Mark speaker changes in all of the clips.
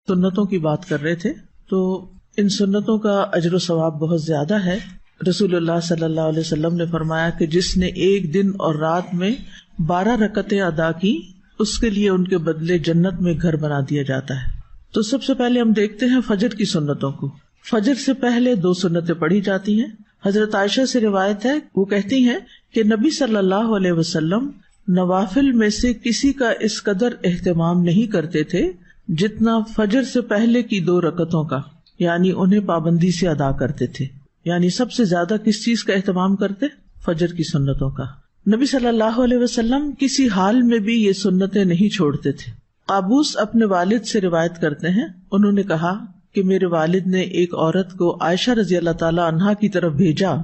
Speaker 1: سنتوں کی بات کر رہے تھے، تو ان سنتوں کا اجر و ثواب بہت زیادہ ہے۔ رسول اللہ صلی اللہ علیہ وسلم نے فرمایا کہ جس نے ایک دن اور رات میں 12 رکعتیں ادا کی، اس کے لیے ان کے بدلے جنت میں گھر بنا دیا جاتا ہے۔ تو سب سے پہلے ہم دیکھتے ہیں فجر کی سنتوں کو۔ فجر سے پہلے 2 سنتیں پڑھی جاتی ہیں۔ حضرت عائشہ سے روایت ہے، وہ کہتی ہیں کہ نبی صلی اللہ علیہ وسلم نوافل میں سے کسی کا اس قدر اہتمام نہیں کرتے تھے جتنا فجر سے پہلے کی 2 رکعتوں کا، یعنی انہیں پابندی سے ادا کرتے تھے۔ یعنی سب سے زیادہ کس چیز کا اہتمام کرتے؟ فجر کی سنتوں کا۔ نبی صلی اللہ علیہ وسلم کسی حال میں بھی یہ سنتیں نہیں چھوڑتے تھے۔ قابوس اپنے والد سے روایت کرتے ہیں، انہوں نے کہا کہ میرے والد نے ایک عورت کو عائشہ رضی اللہ تعالی عنہا کی طرف بھیجا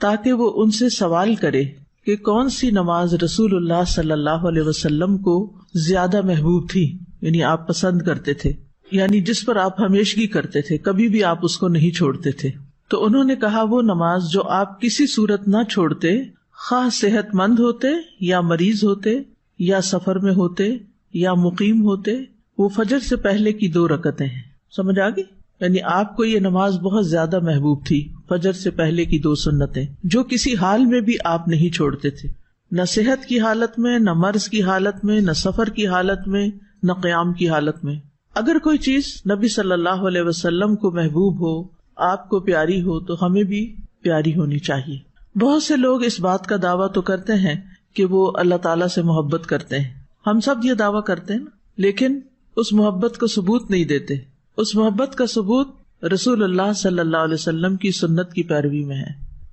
Speaker 1: تاکہ وہ ان سے سوال کرے کہ کون سی نماز رسول اللہ صلی اللہ علیہ وسلم کو زیادہ محبوب تھی، یعنی آپ پسند کرتے تھے، یعنی جس پر آپ ہمیشگی کرتے تھے، کبھی بھی آپ اس کو نہیں چھوڑتے تھے۔ تو انہوں نے کہا وہ نماز جو آپ کسی صورت نہ چھوڑتے، خواہ صحت مند ہوتے یا مریض ہوتے یا سفر میں ہوتے یا مقیم ہوتے، وہ فجر سے پہلے کی 2 رکعتیں ہیں۔ سمجھ آ گئی؟ یعنی آپ کو یہ نماز بہت زیادہ محبوب تھی، فجر سے پہلے کی 2 سنتیں جو کسی حال میں بھی آپ نہیں چھوڑتے تھے، نہ صحت کی حالت میں، نہ مرض کی حالت میں، نہ سفر کی حالت میں، نہ قیام کی حالت میں۔ اگر کوئی چیز نبی صلی اللہ علیہ وسلم کو محبوب ہو، آپ کو پیاری ہو، تو ہمیں بھی پیاری ہونی چاہیے۔ بہت سے لوگ اس بات کا دعویٰ تو کرتے ہیں کہ وہ اللہ تعالیٰ سے محبت کرتے ہیں، ہم سب یہ دعویٰ کرتے ہیں، لیکن اس محبت کو ثبوت نہیں دیتے۔ اس محبت کا ثبوت رسول اللہ صلی اللہ علیہ وسلم کی سنت کی پیروی میں ہے۔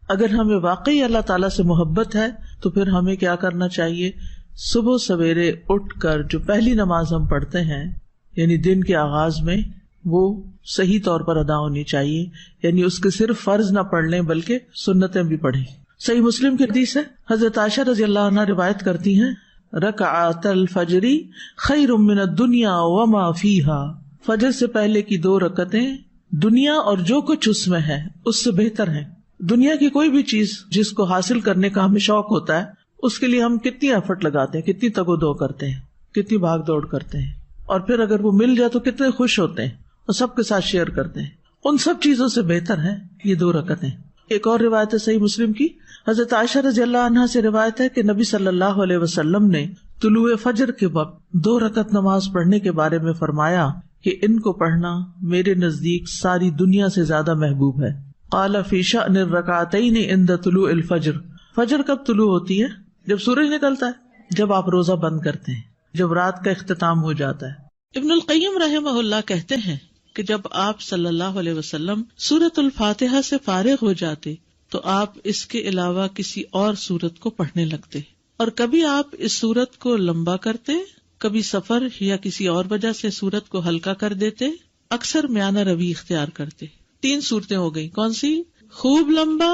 Speaker 1: اگر ہمیں واقعی اللہ تعالیٰ سے محبت ہے تو پھر ہمیں کیا کرنا چاہیے؟ صبح سویرے اٹھ کر جو پہلی نماز ہم پڑھتے ہیں، یعنی دن کے آغاز میں، وہ صحیح طور پر ادا ہونی چاہیے، یعنی اس کے صرف فرض نہ پڑھ لیں بلکہ سنتیں بھی پڑھیں۔ صحیح مسلم کی حدیث ہے، حضرت عائشہ رضی اللہ عنہا روایت کرتی ہیں، رکعت الفجر خیر من الدنیا وما فیہا، فجر سے پہلے کی 2 رکعتیں دنیا اور جو کچھ اس میں ہے اس سے بہتر ہیں۔ دنیا کی کوئی بھی چیز جس کو حاصل کرنے کا ہمیں شوق ہوتا ہے، اس کے لیے ہم کتنی ایفرٹ لگاتے ہیں، کتنی تگ و دو کرتے ہیں، کتنی بھاگ دوڑ کرتے ہیں، اور پھر اگر وہ مل جائے تو کتنے خوش ہوتے ہیں اور سب کے ساتھ شیئر کرتے ہیں۔ ان سب چیزوں سے بہتر ہے یہ 2 رکعتیں۔ ایک اور روایت ہے صحیح مسلم کی، حضرت عائشہ رضی اللہ عنہا سے روایت ہے کہ نبی صلی اللہ علیہ وسلم نے طلوع فجر کے وقت 2 رکعت نماز پڑھنے کے بارے میں فرمایا کہ ان کو پڑھنا میرے نزدیک ساری دنیا سے زیادہ محبوب ہے۔ قال فی شأن الرکعتین عند طلوع الفجر، فجر کب طلوع ہوتی ہے؟ جب سورج نکلتا ہے، جب آپ روزہ بند کرتے ہیں، جب رات کا اختتام ہو جاتا ہے۔ ابن القیم رحمہ اللہ کہتے ہیں کہ جب آپ صلی اللہ علیہ وسلم سورۃ الفاتحہ سے فارغ ہو جاتے تو آپ اس کے علاوہ کسی اور سورت کو پڑھنے لگتے، اور کبھی آپ اس سورت کو لمبا کرتے، کبھی سفر یا کسی اور وجہ سے سورت کو ہلکا کر دیتے، اکثر میانہ روی اختیار کرتے۔ 3 صورتیں ہو گئی، کون سی؟ خوب لمبا،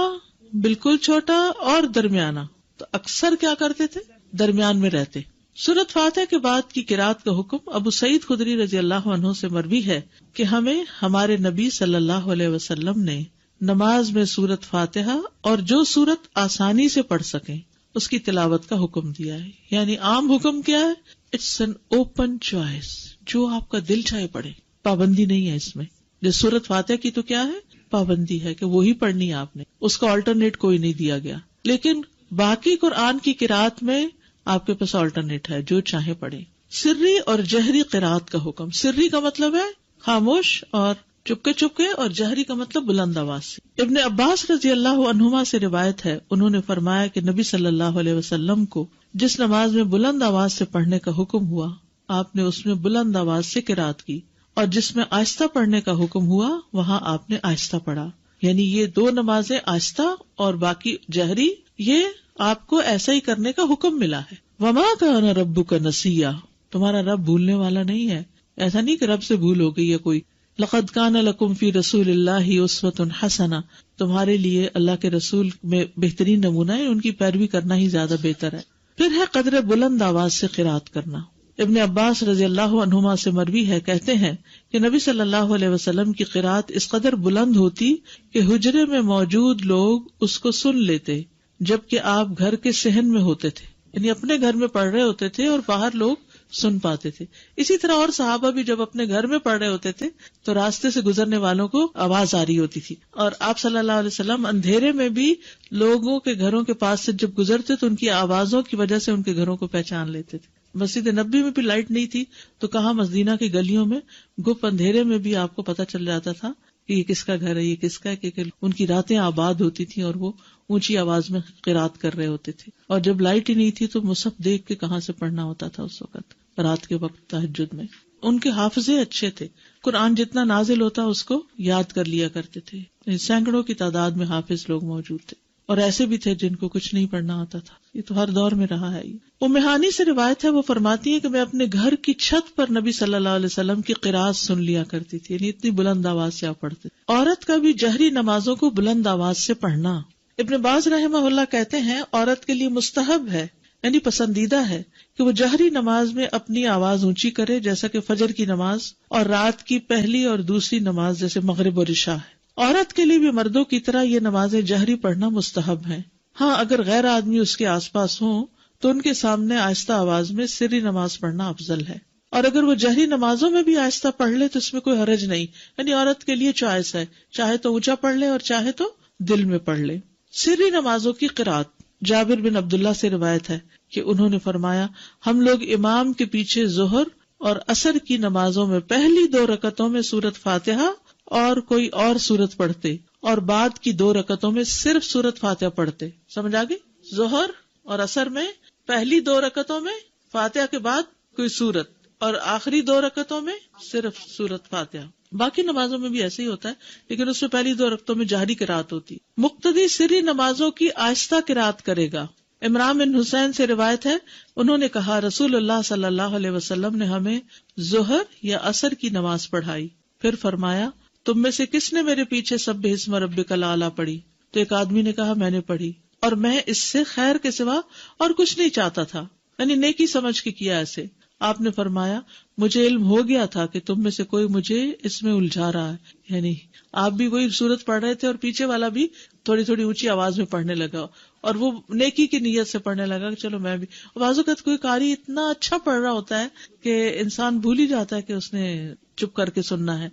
Speaker 1: بالکل چھوٹا اور درمیانہ۔ تو اکثر کیا کرتے تھے؟ درمیان میں رہتے۔ سورۃ فاتحہ کے بعد کی قرات کا حکم ابو سعید خدری رضی اللہ عنہ سے مروی ہے کہ ہمیں ہمارے نبی صلی اللہ علیہ وسلم نے نماز میں سورۃ فاتحہ اور جو سورت آسانی سے پڑھ سکیں اس کی تلاوت کا حکم دیا ہے۔ یعنی عام حکم کیا ہے؟ اٹس این اوپن چوائس، جو آپ کا دل چاہے پڑھے، پابندی نہیں ہے اس میں۔ جیسے سورۃ فاتحہ کی تو کیا ہے؟ پابندی ہے کہ وہی پڑھنی ہے آپ نے، اس کا آلٹرنیٹ کوئی نہیں دیا گیا، لیکن باقی قرآن کی قرات میں آپ کے پاس آلٹرنیٹ ہے، جو چاہے پڑھے۔ سری اور جہری قرات کا حکم، سری کا مطلب ہے خاموش اور چپکے چپکے، اور جہری کا مطلب بلند آواز سے۔ ابن عباس رضی اللہ عنہما سے روایت ہے، انہوں نے فرمایا کہ نبی صلی اللہ علیہ وسلم کو جس نماز میں بلند آواز سے پڑھنے کا حکم ہوا، آپ نے اس میں بلند آواز سے قرات کی، اور جس میں آہستہ پڑھنے کا حکم ہوا وہاں آپ نے آہستہ پڑھا۔ یعنی یہ 2 نمازیں آہستہ اور باقی جہری، یہ آپ کو ایسا ہی کرنے کا حکم ملا ہے۔ وما کان ربک نسیا، تمہارا رب بھولنے والا نہیں ہے، ایسا نہیں کہ رب سے بھول ہو گئی ہے کوئی۔ لقد کان لکم فی رسول اللہ اسوۃ حسنہ، تمہارے لیے اللہ کے رسول میں بہترین نمونہ ہے، ان کی پیروی کرنا ہی زیادہ بہتر ہے۔ پھر ہے قدر بلند آواز سے قرات کرنا۔ ابن عباس رضی اللہ عنہما سے مروی ہے، کہتے ہیں کہ نبی صلی اللہ علیہ وسلم کی قرات اس قدر بلند ہوتی کہ حجرے میں موجود لوگ اس کو سن لیتے، جبکہ آپ گھر کے صحن میں ہوتے تھے، یعنی اپنے گھر میں پڑھ رہے ہوتے تھے اور باہر لوگ سن پاتے تھے. اسی طرح اور صحابہ بھی جب اپنے گھر میں پڑھ رہے ہوتے تھے تو راستے سے گزرنے والوں کو آواز آ رہی ہوتی تھی, اور آپ صلی اللہ علیہ وسلم اندھیرے میں بھی لوگوں کے گھروں کے پاس سے جب گزرتے تو ان کی آوازوں کی وجہ سے ان کے گھروں کو پہچان لیتے تھے. مسجد نبوی میں بھی لائٹ نہیں تھی تو کہاں مدینہ کی گلیوں میں گپ اندھیرے میں بھی آپ کو پتہ چل جاتا تھا کہ یہ کس کا گھر ہے, یہ کس کا ہے, کہ ان کی راتیں آباد ہوتی تھیں اور وہ اونچی آواز میں قرات کر رہے ہوتے تھے. اور جب لائٹ ہی نہیں تھی تو مصحف دیکھ کے کہاں سے پڑھنا ہوتا تھا اس وقت رات کے وقت تہجد میں. ان کے حافظے اچھے تھے, قرآن جتنا نازل ہوتا اس کو یاد کر لیا کرتے تھے. سینکڑوں کی تعداد میں حافظ لوگ موجود تھے, اور ایسے بھی تھے جن کو کچھ نہیں پڑھنا آتا تھا. یہ تو ہر دور میں رہا ہے. ام ہانی سے روایت ہے, وہ فرماتی ہے کہ میں اپنے گھر کی چھت پر نبی صلی اللہ علیہ وسلم کی قرات سن لیا کرتی تھی, یعنی اتنی بلند آواز سے آپ پڑھتے. عورت کا بھی جہری نمازوں کو بلند آواز سے پڑھنا. ابن باز رحمہ اللہ کہتے ہیں عورت کے لیے مستحب ہے, یعنی پسندیدہ ہے کہ وہ جہری نماز میں اپنی آواز اونچی کرے, جیسا کہ فجر کی نماز اور رات کی پہلی اور دوسری نماز جیسے مغرب اور عشاء ہے. عورت کے لیے بھی مردوں کی طرح یہ نمازیں جہری پڑھنا مستحب ہیں. ہاں, اگر غیر آدمی اس کے آس پاس ہوں تو ان کے سامنے آہستہ آواز میں سری نماز پڑھنا افضل ہے, اور اگر وہ جہری نمازوں میں بھی آہستہ پڑھ لے تو اس میں کوئی حرج نہیں, یعنی عورت کے لیے چوائس ہے, چاہے تو اونچا پڑھ لے اور چاہے تو دل میں پڑھ لے. سری نمازوں کی قرات. جابر بن عبداللہ سے روایت ہے کہ انہوں نے فرمایا ہم لوگ امام کے پیچھے ظہر اور عصر کی نمازوں میں پہلی 2 رکعتوں میں سورۃ فاتحہ اور کوئی اور سورت پڑھتے, اور بعد کی 2 رکعتوں میں صرف سورۃ فاتحہ پڑھتے. سمجھ آگے؟ ظہر اور عصر میں پہلی 2 رکعتوں میں فاتحہ کے بعد کوئی سورت, اور آخری 2 رکعتوں میں صرف سورۃ فاتحہ. باقی نمازوں میں بھی ایسے ہی ہوتا ہے, لیکن اس میں پہلی 2 رکعتوں میں جہری قرات ہوتی. مقتدی سری نمازوں کی آہستہ قرات کرے گا. عمران بن حسین سے روایت ہے, انہوں نے کہا رسول اللہ صلی اللہ علیہ وسلم نے ہمیں ظہر یا عصر کی نماز پڑھائی, پھر فرمایا تم میں سے کس نے میرے پیچھے سبح اسم ربک الاعلی پڑھی؟ تو ایک آدمی نے کہا میں نے پڑھی, اور میں اس سے خیر کے سوا اور کچھ نہیں چاہتا تھا, یعنی نیکی سمجھ کے کیا ایسے. آپ نے فرمایا مجھے علم ہو گیا تھا کہ تم میں سے کوئی مجھے اس میں الجھا رہا ہے, یعنی آپ بھی وہی سورت پڑھ رہے تھے اور پیچھے والا بھی تھوڑی تھوڑی اونچی آواز میں پڑھنے لگا, اور وہ نیکی کی نیت سے پڑھنے لگا کہ چلو میں بھی. بعض اوقات کوئی قاری اتنا اچھا پڑھ رہا ہوتا ہے کہ انسان بھول ہی جاتا ہے کہ اس نے چپ کر کے سننا ہے,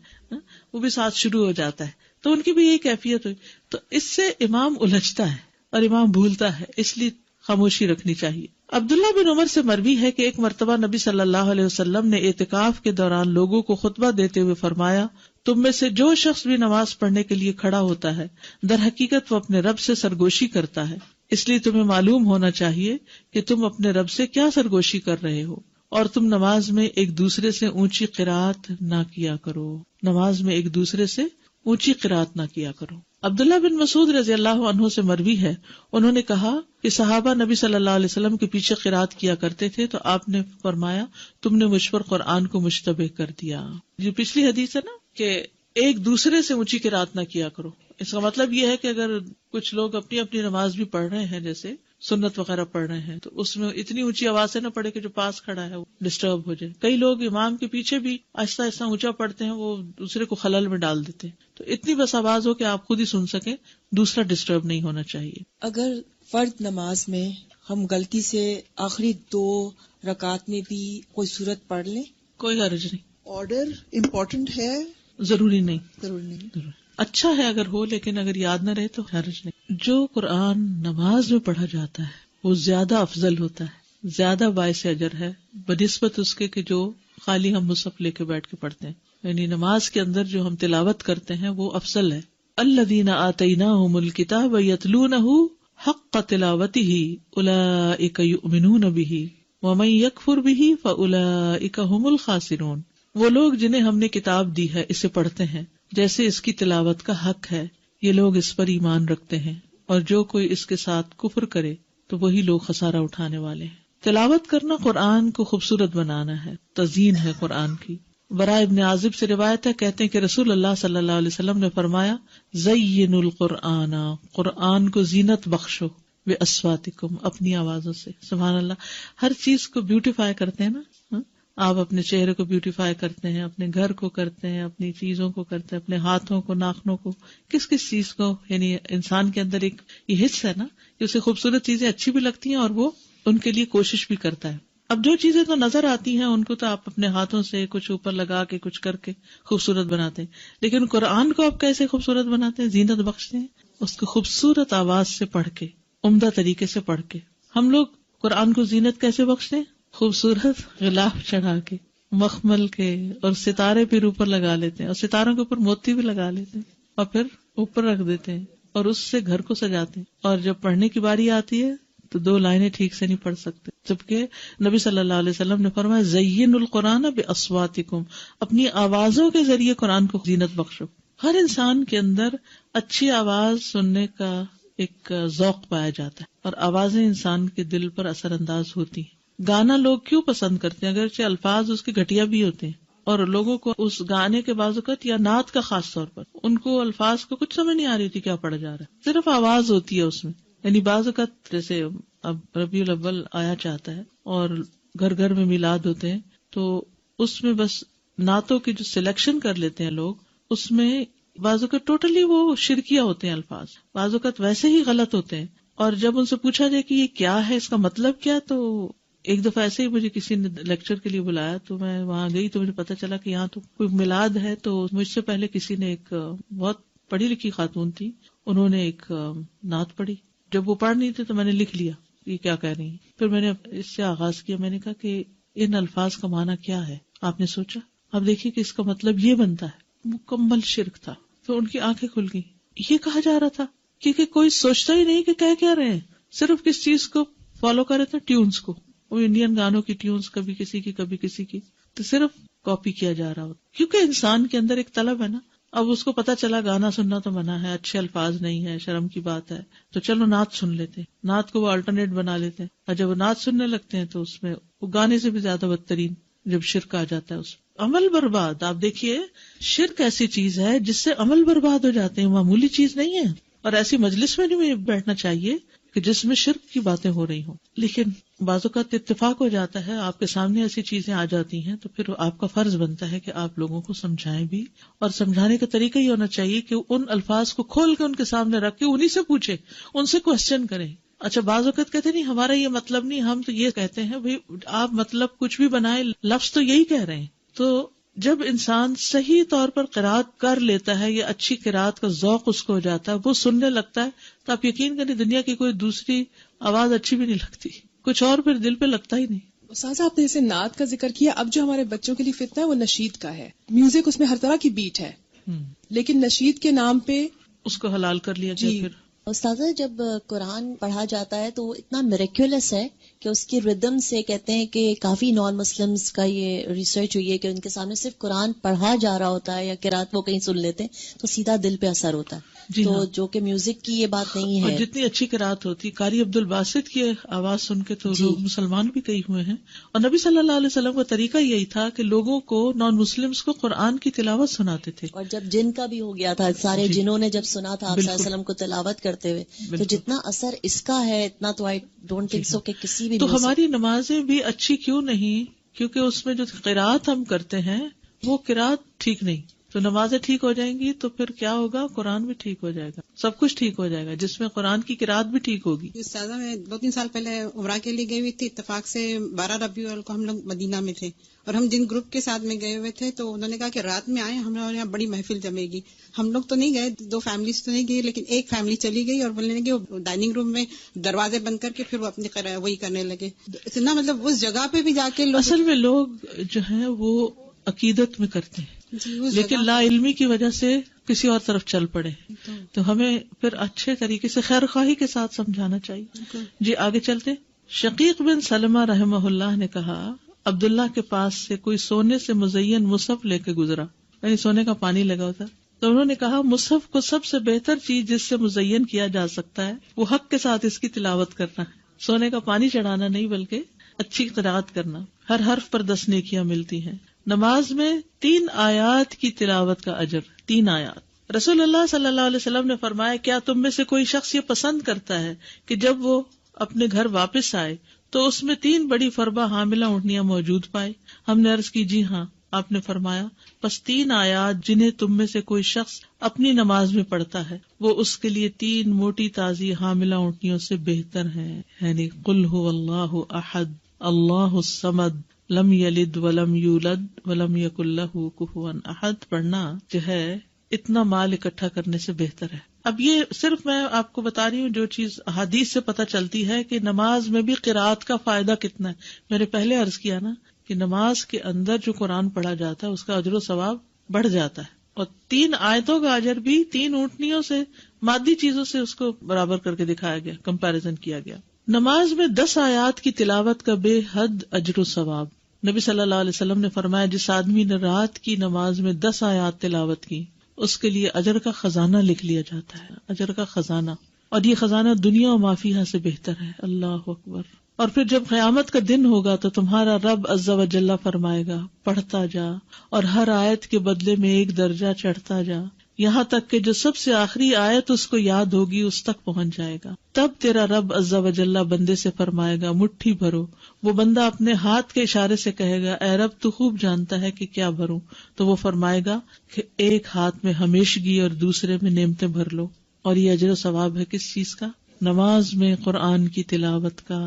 Speaker 1: وہ بھی ساتھ شروع ہو جاتا ہے, تو ان کی بھی یہی کیفیت ہوئی. تو اس سے امام الجھتا ہے اور امام بھولتا ہے, اس لیے خاموشی رکھنی چاہیے. عبداللہ بن عمر سے مروی ہے کہ ایک مرتبہ نبی صلی اللہ علیہ وسلم نے اعتکاف کے دوران لوگوں کو خطبہ دیتے ہوئے فرمایا تم میں سے جو شخص بھی نماز پڑھنے کے لیے کھڑا ہوتا ہے در حقیقت وہ اپنے رب سے سرگوشی کرتا ہے, اس لیے تمہیں معلوم ہونا چاہیے کہ تم اپنے رب سے کیا سرگوشی کر رہے ہو, اور تم نماز میں ایک دوسرے سے اونچی قرات نہ کیا کرو. نماز میں ایک دوسرے سے اونچی قرات نہ کیا کرو. عبداللہ بن مسعود رضی اللہ عنہ سے مروی ہے, انہوں نے کہا کہ صحابہ نبی صلی اللہ علیہ وسلم کے پیچھے قرات کیا کرتے تھے تو آپ نے فرمایا تم نے مجھ پر قرآن کو مشتبہ کر دیا. یہ پچھلی حدیث ہے نا کہ ایک دوسرے سے اونچی قرات نہ کیا کرو. اس کا مطلب یہ ہے کہ اگر کچھ لوگ اپنی اپنی نماز بھی پڑھ رہے ہیں, جیسے سنت وغیرہ پڑھ رہے ہیں, تو اس میں اتنی اونچی آواز سے نہ پڑھے کہ جو پاس کھڑا ہے وہ ڈسٹرب ہو جائے. کئی لوگ امام کے پیچھے بھی آہستہ آہستہ اونچا پڑھتے ہیں, وہ دوسرے کو خلل میں ڈال دیتے ہیں. تو اتنی بس آواز ہو کہ آپ خود ہی سن سکیں, دوسرا ڈسٹرب نہیں ہونا چاہیے.
Speaker 2: اگر فرض نماز میں ہم غلطی سے آخری 2 رکعت میں بھی کوئی سورت پڑھ لیں,
Speaker 1: کوئی حرج نہیں.
Speaker 3: آرڈر امپورٹنٹ ہے,
Speaker 1: ضروری نہیں.
Speaker 3: ضروری نہیں.
Speaker 1: اچھا ہے اگر ہو, لیکن اگر یاد نہ رہے تو حرج نہیں. جو قرآن نماز میں پڑھا جاتا ہے وہ زیادہ افضل ہوتا ہے, زیادہ باعث اجر ہے بنسبت اس کے کہ جو خالی ہم مصحف لے کے بیٹھ کے پڑھتے ہیں. یعنی نماز کے اندر جو ہم تلاوت کرتے ہیں وہ افضل ہے. الذین آتیناہم الکتاب یتلونہ حق تلاوتہ اولئک یؤمنون بہ ومن یکفر بہ فاولئک ھم الخاسرون. وہ لوگ جنہیں ہم نے کتاب دی ہے اسے پڑھتے ہیں جیسے اس کی تلاوت کا حق ہے, یہ لوگ اس پر ایمان رکھتے ہیں, اور جو کوئی اس کے ساتھ کفر کرے تو وہی لوگ خسارہ اٹھانے والے ہیں. تلاوت کرنا قرآن کو خوبصورت بنانا ہے, تزیین ہے قرآن کی. براء ابن عازب سے روایت ہے, کہتے ہیں کہ رسول اللہ صلی اللہ علیہ وسلم نے فرمایا زینوا القرآن, قرآن کو زینت بخشو, باصواتکم, اپنی آوازوں سے. سبحان اللہ, ہر چیز کو بیوٹیفائی کرتے ہیں نا, آپ اپنے چہرے کو بیوٹیفائی کرتے ہیں, اپنے گھر کو کرتے ہیں, اپنی چیزوں کو کرتے ہیں, اپنے ہاتھوں کو, ناخنوں کو, کس کس چیز کو. یعنی انسان کے اندر ایک یہ حص ہے نا کہ اسے خوبصورت چیزیں اچھی بھی لگتی ہیں اور وہ ان کے لیے کوشش بھی کرتا ہے. اب جو چیزیں تو نظر آتی ہیں ان کو تو آپ اپنے ہاتھوں سے کچھ اوپر لگا کے کچھ کر کے خوبصورت بناتے ہیں، لیکن قرآن کو آپ کیسے خوبصورت بناتے ہیں، زینت بخشتے ہیں اس کو خوبصورت آواز سے پڑھ کے، عمدہ طریقے سے پڑھ کے. ہم لوگ قرآن کو زینت کیسے بخشتے ہیں؟ خوبصورت غلاف چڑھا کے، مخمل کے، اور ستارے پھر اوپر لگا لیتے ہیں، اور ستاروں کے اوپر موتی بھی لگا لیتے ہیں، اور پھر اوپر رکھ دیتے ہیں، اور اس سے گھر کو سجاتے ہیں. اور جب پڑھنے کی باری آتی ہے تو 2 لائنیں ٹھیک سے نہیں پڑھ سکتے، جبکہ نبی صلی اللہ علیہ وسلم نے فرمایا زین القرآن باصواتکم، اپنی آوازوں کے ذریعے قرآن کو زینت بخشو. ہر انسان کے اندر اچھی آواز سننے کا ایک ذوق پایا جاتا ہے، اور آوازیں انسان کے دل پر اثر انداز ہوتی ہیں. گانا لوگ کیوں پسند کرتے ہیں؟ اگرچہ الفاظ اس کے گھٹیا بھی ہوتے ہیں، اور لوگوں کو اس گانے کے بعض اوقات یا نعت کا خاص طور پر ان کو الفاظ کو کچھ سمجھ نہیں آ رہی تھی کیا پڑھا جا رہا ہے، صرف آواز ہوتی ہے اس میں. یعنی بعض اوقات جیسے اب ربیع الاول آیا چاہتا ہے اور گھر گھر میں میلاد ہوتے ہیں، تو اس میں بس نعتوں کی جو سلیکشن کر لیتے ہیں لوگ، اس میں بعض اوقات ٹوٹلی وہ شرکیہ ہوتے ہیں الفاظ، بعض اوقات ویسے ہی غلط ہوتے ہیں. اور جب ان سے پوچھا جائے کہ یہ کیا ہے، اس کا مطلب کیا، تو ایک دفعہ ایسے ہی مجھے کسی نے لیکچر کے لیے بلایا تو میں وہاں گئی تو مجھے پتا چلا کہ یہاں تو کوئی میلاد ہے. تو مجھ سے پہلے کسی نے، ایک بہت پڑھی لکھی خاتون تھی، انہوں نے ایک نعت پڑھی. جب وہ پڑھ نہیں تھے تو میں نے لکھ لیا یہ کیا کہہ رہی ہیں. پھر میں نے اس سے آغاز کیا، میں نے کہا کہ ان الفاظ کا معنی کیا ہے؟ آپ نے سوچا؟ اب دیکھیے کہ اس کا مطلب یہ بنتا ہے. مکمل شرک تھا. تو ان کی آنکھیں کھل گئی. یہ کہا جا رہا تھا کیونکہ کوئی سوچتا ہی نہیں کہ کیا رہے ہیں، صرف کس چیز کو فالو کر رہے تھے، ٹیونز کو. وہ انڈین گانوں کی ٹیونز، کبھی کسی کی کبھی کسی کی، تو صرف کاپی کیا جا رہا ہوتا. کیونکہ انسان کے اندر ایک طلب ہے نا. اب اس کو پتا چلا گانا سننا تو منع ہے، اچھے الفاظ نہیں ہے، شرم کی بات ہے، تو چلو نعت سن لیتے ہیں. نعت کو وہ الٹرنیٹ بنا لیتے ہیں، اور جب وہ نعت سننے لگتے ہیں تو اس میں وہ گانے سے بھی زیادہ بدترین جب شرک آ جاتا ہے اس میں عمل برباد. آپ دیکھیے شرک ایسی چیز ہے جس سے عمل برباد ہو جاتے ہیں، معمولی چیز نہیں ہے. اور ایسی مجلس میں نہیں بیٹھنا چاہیے کہ جس میں شرک کی باتیں ہو رہی ہوں. لیکن بعض اوقات اتفاق ہو جاتا ہے، آپ کے سامنے ایسی چیزیں آ جاتی ہیں تو پھر آپ کا فرض بنتا ہے کہ آپ لوگوں کو سمجھائیں بھی. اور سمجھانے کا طریقہ یہ ہونا چاہیے کہ ان الفاظ کو کھول کے ان کے سامنے رکھ کے انہیں سے پوچھیں، ان سے کوسچن کریں. اچھا بعض اوقات کہتے نہیں ہمارا یہ مطلب نہیں، ہم تو یہ کہتے ہیں. بھئی آپ مطلب کچھ بھی بنائے، لفظ تو یہی کہہ رہے ہیں. تو جب انسان صحیح طور پر قرات کر لیتا ہے یا اچھی قرات کا ذوق اس کو ہو جاتا ہے، وہ سننے لگتا ہے، تو آپ یقین کریں دنیا کی کوئی دوسری آواز اچھی بھی نہیں لگتی، کچھ اور پھر دل پہ لگتا ہی نہیں.
Speaker 4: استاذہ آپ نے جیسے نعت کا ذکر کیا، اب جو ہمارے بچوں کے لیے فتنہ ہے وہ نشید کا ہے. میوزک اس میں ہر طرح کی بیٹ ہے، لیکن نشید کے نام پہ
Speaker 1: اس کو حلال کر لیا گیا. پھر
Speaker 5: استاذہ جب قرآن پڑھا جاتا ہے تو اتنا میریکولس ہے کہ اس کی ردم سے کہتے ہیں کہ کافی نان مسلمز کا یہ ریسرچ ہوئی ہے کہ ان کے سامنے صرف قرآن پڑھا جا رہا ہوتا ہے یا قرات وہ کہیں سن لیتے ہیں تو سیدھا دل پہ اثر ہوتا ہے. تو جو کہ میوزک کی یہ بات نہیں ہے.
Speaker 1: اور جتنی اچھی قرات ہوتی، قاری عبد الباسط کی آواز سن کے تو لوگ مسلمان بھی کئی ہوئے ہیں. اور نبی صلی اللہ علیہ وسلم کا طریقہ یہی تھا کہ لوگوں کو، نان مسلمز کو قرآن کی تلاوت سناتے تھے.
Speaker 5: اور جب جن کا بھی ہو گیا تھا، سارے جنہوں نے جب سنا تھا آپ صلی اللہ علیہ وسلم کو تلاوت کرتے ہوئے، تو جتنا اثر اس کا ہے اتنا تو آئی ڈونٹ تھنک سو کہ کسی بھی.
Speaker 1: تو ہماری نمازیں بھی اچھی کیوں نہیں؟ کیونکہ اس میں جو قرات ہم کرتے ہیں وہ قرات ٹھیک نہیں. تو نمازیں ٹھیک ہو جائیں گی تو پھر کیا ہوگا؟ قرآن بھی ٹھیک ہو جائے گا، سب کچھ ٹھیک ہو جائے گا، جس میں قرآن کی قرات بھی ٹھیک ہوگی.
Speaker 6: استاذہ میں 2-3 سال پہلے عمرہ کے لیے گئی ہوئی تھی، اتفاق سے 12 ربیع الاول کو ہم لوگ مدینہ میں تھے، اور ہم جن گروپ کے ساتھ میں گئے ہوئے تھے تو انہوں نے کہا کہ رات میں آئے، ہمارے یہاں بڑی محفل جمے گی. ہم لوگ تو نہیں گئے، 2 فیملیز تو نہیں گئی، لیکن ایک فیملی چلی گئی اور بولنے لگے وہ ڈائننگ روم میں دروازے بند کر کے پھر وہ اپنی وہی کرنے لگے. اتنا مطلب اس جگہ پہ بھی جا کے
Speaker 1: اصل میں لوگ جو ہیں وہ عقیدت میں کرتے ہیں، لیکن لا علمی کی وجہ سے کسی اور طرف چل پڑے. تو ہمیں پھر اچھے طریقے سے خیر خواہی کے ساتھ سمجھانا چاہیے. جی آگے چلتے. شقیق بن سلمہ رحمہ اللہ نے کہا عبداللہ کے پاس سے کوئی سونے سے مزین مصحف لے کے گزرا، یعنی سونے کا پانی لگا ہوتا. تو انہوں نے کہا مصحف کو سب سے بہتر چیز جس سے مزین کیا جا سکتا ہے وہ حق کے ساتھ اس کی تلاوت کرنا ہے. سونے کا پانی چڑھانا نہیں بلکہ اچھی قرات کرنا. ہر حرف پر 10 نیکیاں ملتی ہیں. نماز میں 3 آیات کی تلاوت کا اجر. 3 آیات. رسول اللہ صلی اللہ علیہ وسلم نے فرمایا کیا تم میں سے کوئی شخص یہ پسند کرتا ہے کہ جب وہ اپنے گھر واپس آئے تو اس میں 3 بڑی فربہ حاملہ اونٹنیاں موجود پائے؟ ہم نے عرض کی جی ہاں. آپ نے فرمایا پس 3 آیات جنہیں تم میں سے کوئی شخص اپنی نماز میں پڑھتا ہے وہ اس کے لیے 3 موٹی تازی حاملہ اونٹنیوں سے بہتر ہیں، یعنی قل هو اللہ احد اللہ الصمد لم یلد ولم یولد ولم یکن لہ کفوا احد پڑھنا جو ہے اتنا مال اکٹھا کرنے سے بہتر ہے. اب یہ صرف میں آپ کو بتا رہی ہوں جو چیز احادیث سے پتہ چلتی ہے کہ نماز میں بھی قرات کا فائدہ کتنا ہے. میں نے پہلے عرض کیا نا کہ نماز کے اندر جو قرآن پڑھا جاتا ہے اس کا اجر و ثواب بڑھ جاتا ہے، اور 3 آیتوں کا اجر بھی 3 اونٹنیوں سے، مادی چیزوں سے اس کو برابر کر کے دکھایا گیا، کمپیریزن کیا گیا. نماز میں 10 آیات کی تلاوت کا بے حد اجر و ثواب. نبی صلی اللہ علیہ وسلم نے فرمایا جس آدمی نے رات کی نماز میں 10 آیات تلاوت کی اس کے لیے اجر کا خزانہ لکھ لیا جاتا ہے، اجر کا خزانہ، اور یہ خزانہ دنیا و ما فیہا سے بہتر ہے. اللہ اکبر. اور پھر جب قیامت کا دن ہوگا تو تمہارا رب عز و جل فرمائے گا پڑھتا جا اور ہر آیت کے بدلے میں 1 درجہ چڑھتا جا، یہاں تک کہ جو سب سے آخری آیت اس کو یاد ہوگی اس تک پہنچ جائے گا. تب تیرا رب عز و جل بندے سے فرمائے گا مٹھی بھرو. وہ بندہ اپنے ہاتھ کے اشارے سے کہے گا اے رب تو خوب جانتا ہے کہ کیا بھروں. تو وہ فرمائے گا کہ ایک ہاتھ میں ہمیشگی اور دوسرے میں نعمتیں بھر لو. اور یہ اجر و ثواب ہے کس چیز کا؟ نماز میں قرآن کی تلاوت کا.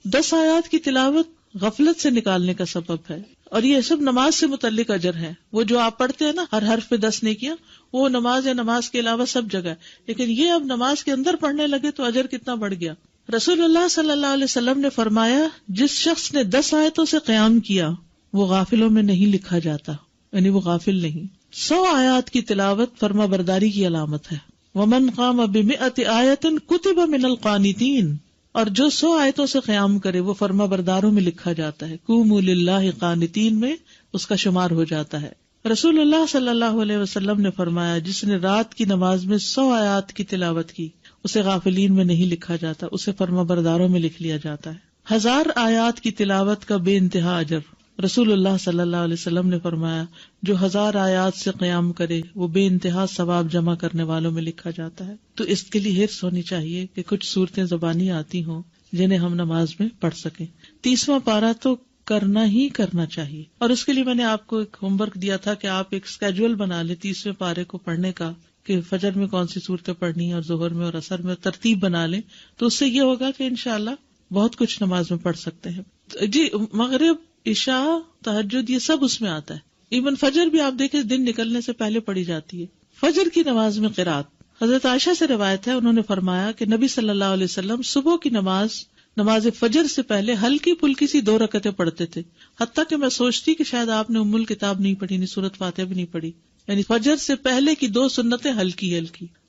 Speaker 1: 10 آیات کی تلاوت غفلت سے نکالنے کا سبب ہے، اور یہ سب نماز سے متعلق اجر ہے. وہ جو آپ پڑھتے ہیں نا ہر حرف پہ 10 نیکیاں، وہ نماز یا نماز کے علاوہ سب جگہ ہے. لیکن یہ اب نماز کے اندر پڑھنے لگے تو اجر کتنا بڑھ گیا. رسول اللہ صلی اللہ علیہ وسلم نے فرمایا جس شخص نے 10 آیتوں سے قیام کیا وہ غافلوں میں نہیں لکھا جاتا، یعنی وہ غافل نہیں. 100 آیات کی تلاوت فرما برداری کی علامت ہے. ومن قام ب100 آیۃ کتب من القانتین، اور جو 100 آیتوں سے قیام کرے وہ فرما برداروں میں لکھا جاتا ہے. قوموا للہ قانتین میں اس کا شمار ہو جاتا ہے. رسول اللہ صلی اللہ علیہ وسلم نے فرمایا جس نے رات کی نماز میں 100 آیات کی تلاوت کی اسے غافلین میں نہیں لکھا جاتا، اسے فرما برداروں میں لکھ لیا جاتا ہے. 1000 آیات کی تلاوت کا بے انتہا اجر. رسول اللہ صلی اللہ علیہ وسلم نے فرمایا جو 1000 آیات سے قیام کرے وہ بے انتہا ثواب جمع کرنے والوں میں لکھا جاتا ہے. تو اس کے لیے حرص ہونی چاہیے کہ کچھ صورتیں زبانی آتی ہوں جنہیں ہم نماز میں پڑھ سکیں. 30واں پارہ تو کرنا ہی کرنا چاہیے، اور اس کے لیے میں نے آپ کو ایک ہوم ورک دیا تھا کہ آپ ایک اسکیجول بنا لیں 30ویں پارے کو پڑھنے کا، کہ فجر میں کون سی صورتیں پڑھنی ہیں اور ظہر میں اور عصر میں ترتیب بنا لیں. تو اس سے یہ ہوگا کہ انشاءاللہ بہت کچھ نماز میں پڑھ سکتے ہیں. جی مغرب، عشاء، تہجد یہ سب اس میں آتا ہے. ایون فجر بھی آپ دیکھیں دن نکلنے سے پہلے پڑھی جاتی ہے. فجر کی نماز میں قرات، حضرت عائشہ سے روایت ہے انہوں نے فرمایا کہ نبی صلی اللہ علیہ وسلم صبح کی نماز فجر سے پہلے ہلکی پھلکی سی 2 رکعتیں پڑھتے تھے. حتیٰ کہ میں سوچتی کہ شاید آپ نے ام الکتاب نہیں پڑھی، نہیں سورۃ فاتحہ بھی نہیں پڑھی. یعنی فجر سے پہلے کی 2 سنتیں ہلکی،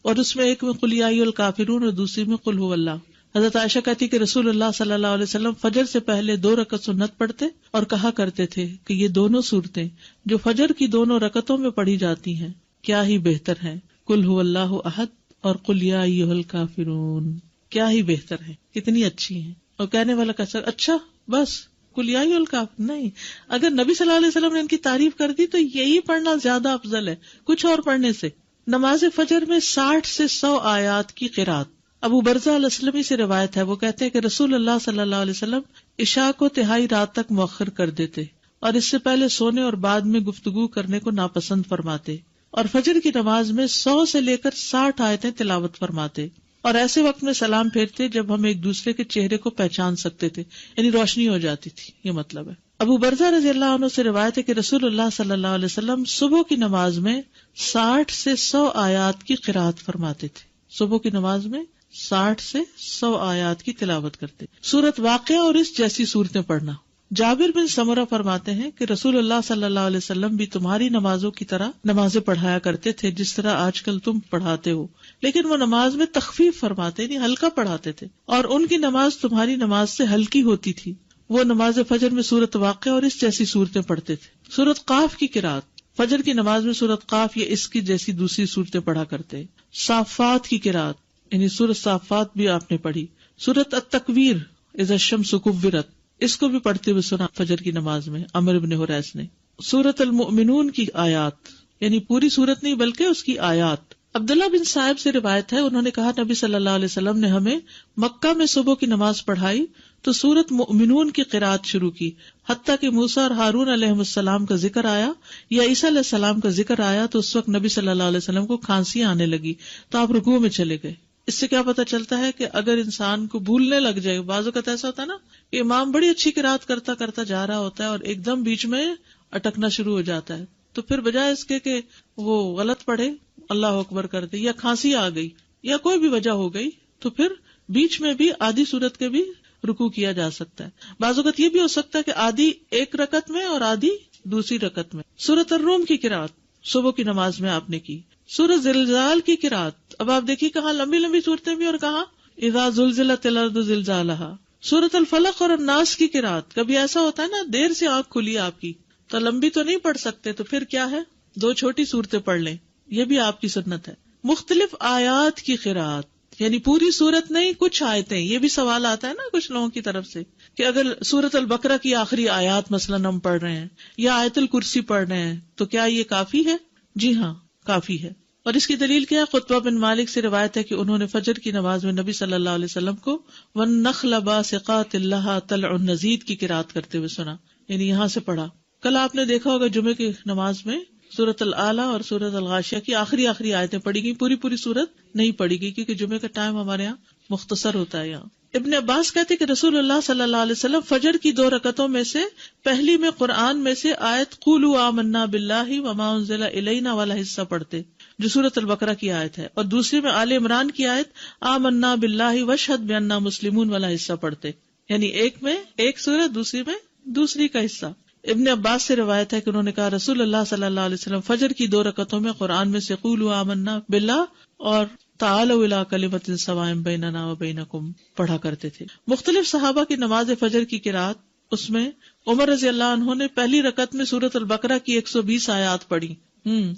Speaker 1: اور اس میں ایک میں قل یا ایھا الکافرون اور دوسری میں قل ھو اللہ. حضرت عائشہ کہتی کہ رسول اللہ صلی اللہ علیہ وسلم فجر سے پہلے 2 رکعت سنت پڑھتے اور کہا کرتے تھے کہ یہ دونوں صورتیں جو فجر کی 2 رکعتوں میں پڑھی جاتی ہیں کیا ہی بہتر ہیں، قل ھو اللہ احد اور قل یا ایھا الکافرون. کیا ہی بہتر ہے، کتنی اچھی ہیں. اور کہنے والا کا سر اچھا بس قل یا ایھا الکافرون نہیں. اگر نبی صلی اللہ علیہ وسلم نے ان کی تعریف کر دی تو یہی پڑھنا زیادہ افضل ہے کچھ اور پڑھنے سے. نماز فجر میں 60 سے 100 آیات کی قرات. ابو برزہ الاسلمی سے روایت ہے، وہ کہتے ہیں کہ رسول اللہ صلی اللہ علیہ وسلم عشاء کو تہائی رات تک مؤخر کر دیتے اور اس سے پہلے سونے اور بعد میں گفتگو کرنے کو ناپسند فرماتے، اور فجر کی نماز میں 100 سے لے کر 60 آیتیں تلاوت فرماتے، اور ایسے وقت میں سلام پھیرتے جب ہم ایک دوسرے کے چہرے کو پہچان سکتے تھے، یعنی روشنی ہو جاتی تھی. یہ مطلب ہے. ابو برزہ رضی اللہ عنہ سے روایت ہے کہ رسول اللہ صلی اللہ علیہ وسلم صبح کی نماز میں 60 سے 100 آیات کی قرات فرماتے تھے. صبح کی نماز میں 60 سے 100 آیات کی تلاوت کرتے. سورت واقعہ اور اس جیسی صورتیں پڑھنا. جابر بن سمرہ فرماتے ہیں کہ رسول اللہ صلی اللہ علیہ وسلم بھی تمہاری نمازوں کی طرح نمازیں پڑھایا کرتے تھے جس طرح آج کل تم پڑھاتے ہو، لیکن وہ نماز میں تخفیف فرماتے یعنی ہلکا پڑھاتے تھے، اور ان کی نماز تمہاری نماز سے ہلکی ہوتی تھی. وہ نماز فجر میں سورت واقعہ اور اس جیسی صورتیں پڑھتے تھے. سورت قاف کی قرات، فجر کی نماز میں سورت قاف یا اس کی جیسی دوسری صورتیں پڑھا کرتے. صافات کی قرات یعنی سورت صافات بھی آپ نے پڑھی. سورت التکویر اذا الشمس کورت، اس کو بھی پڑھتے ہوئے سنا فجر کی نماز میں عمرو بن حریث نے. سورت المؤمنون کی آیات یعنی پوری سورت نہیں بلکہ اس کی آیات. عبداللہ بن صاحب سے روایت ہے انہوں نے کہا نبی صلی اللہ علیہ وسلم نے ہمیں مکہ میں صبح کی نماز پڑھائی تو سورت مؤمنون کی قرات شروع کی، حتیٰ کہ موسیٰ اور ہارون علیہ السلام کا ذکر آیا یا عیسیٰ علیہ السلام کا ذکر آیا تو اس وقت نبی صلی اللہ علیہ وسلم کو کھانسی آنے لگی تو آپ رکوع میں چلے گئے. اس سے کیا پتہ چلتا ہے کہ اگر انسان کو بھولنے لگ جائے، بعض اوقات ایسا ہوتا ہے نا کہ امام بڑی اچھی قرات کرتا کرتا جا رہا ہوتا ہے اور ایک دم بیچ میں اٹکنا شروع ہو جاتا ہے، تو پھر بجائے اس کے کہ وہ غلط پڑھے، اللہ اکبر کر دے، یا کھانسی آ گئی یا کوئی بھی وجہ ہو گئی، تو پھر بیچ میں بھی آدھی سورت کے بھی رکوع کیا جا سکتا ہے. بعض اوقات یہ بھی ہو سکتا ہے کہ آدھی ایک رکعت میں اور آدھی دوسری رکعت میں. سورۃ الروم کی قرات صبح کی نماز میں آپ نے کی. سورۃ زلزال کی قرات، اب آپ دیکھیے کہاں لمبی لمبی صورتیں بھی اور کہاں اذا زلزلت الارض زلزالها. سورۃ الفلق اور الناس کی قرات، کبھی ایسا ہوتا ہے نا دیر سے آنکھ کھلی آپ کی تو لمبی تو نہیں پڑھ سکتے، تو پھر کیا ہے 2 چھوٹی صورتیں پڑھ لیں، یہ بھی آپ کی سنت ہے. مختلف آیات کی قرات، یعنی پوری سورت نہیں کچھ آیتیں. یہ بھی سوال آتا ہے نا کچھ لوگوں کی طرف سے کہ اگر سورۃ البقرہ کی آخری آیات مثلاً ہم پڑھ رہے ہیں یا آیت الکرسی پڑھ رہے ہیں تو کیا یہ کافی ہے؟ جی ہاں کافی ہے. اور اس کی دلیل کیا ہے؟ قطبہ بن مالک سے روایت ہے کہ انہوں نے فجر کی نماز میں نبی صلی اللہ علیہ وسلم کو وَالنَّخْلَ بَاسِقَاتٍ لَهَا طَلْعٌ نَضِيدٌ کی قرات کرتے ہوئے سنا، یعنی یہاں سے پڑھا. کل آپ نے دیکھا ہوگا جمعے کی نماز میں سورۃ العلیٰ اور سورۃ الغاشیہ کی آخری آیتیں پڑھی گئی، پوری سورت نہیں پڑھی گئی کیونکہ جمعے کا ٹائم ہمارے یہاں مختصر ہوتا ہے. یہاں ابن عباس کہتے کہ رسول اللہ صلی اللہ علیہ وسلم فجر کی 2 رکعتوں میں سے پہلی میں قرآن میں سے آیت قولوا آمنا باللہ وما انزل الینا والا حصہ پڑھتے جو سورۃ البقرہ کی آیت ہے، اور دوسری میں آل عمران کی آیت آمنا باللہ واشہد بأننا مسلمون والا حصہ پڑھتے، یعنی ایک میں ایک سورت، دوسری میں دوسری کا حصہ. ابن عباس سے روایت ہے کہ انہوں نے کہا رسول اللہ صلی اللہ علیہ وسلم فجر کی 2 رکعتوں میں قرآن میں سے قولوا آمنا باللہ اور تعالوا الی کلمۃ سواء بیننا وبینکم پڑھا کرتے تھے. مختلف صحابہ کی نماز فجر کی قرات، اس میں عمر رضی اللہ عنہ نے پہلی رکعت میں سورۃ البقرہ کی 120 آیات پڑھی.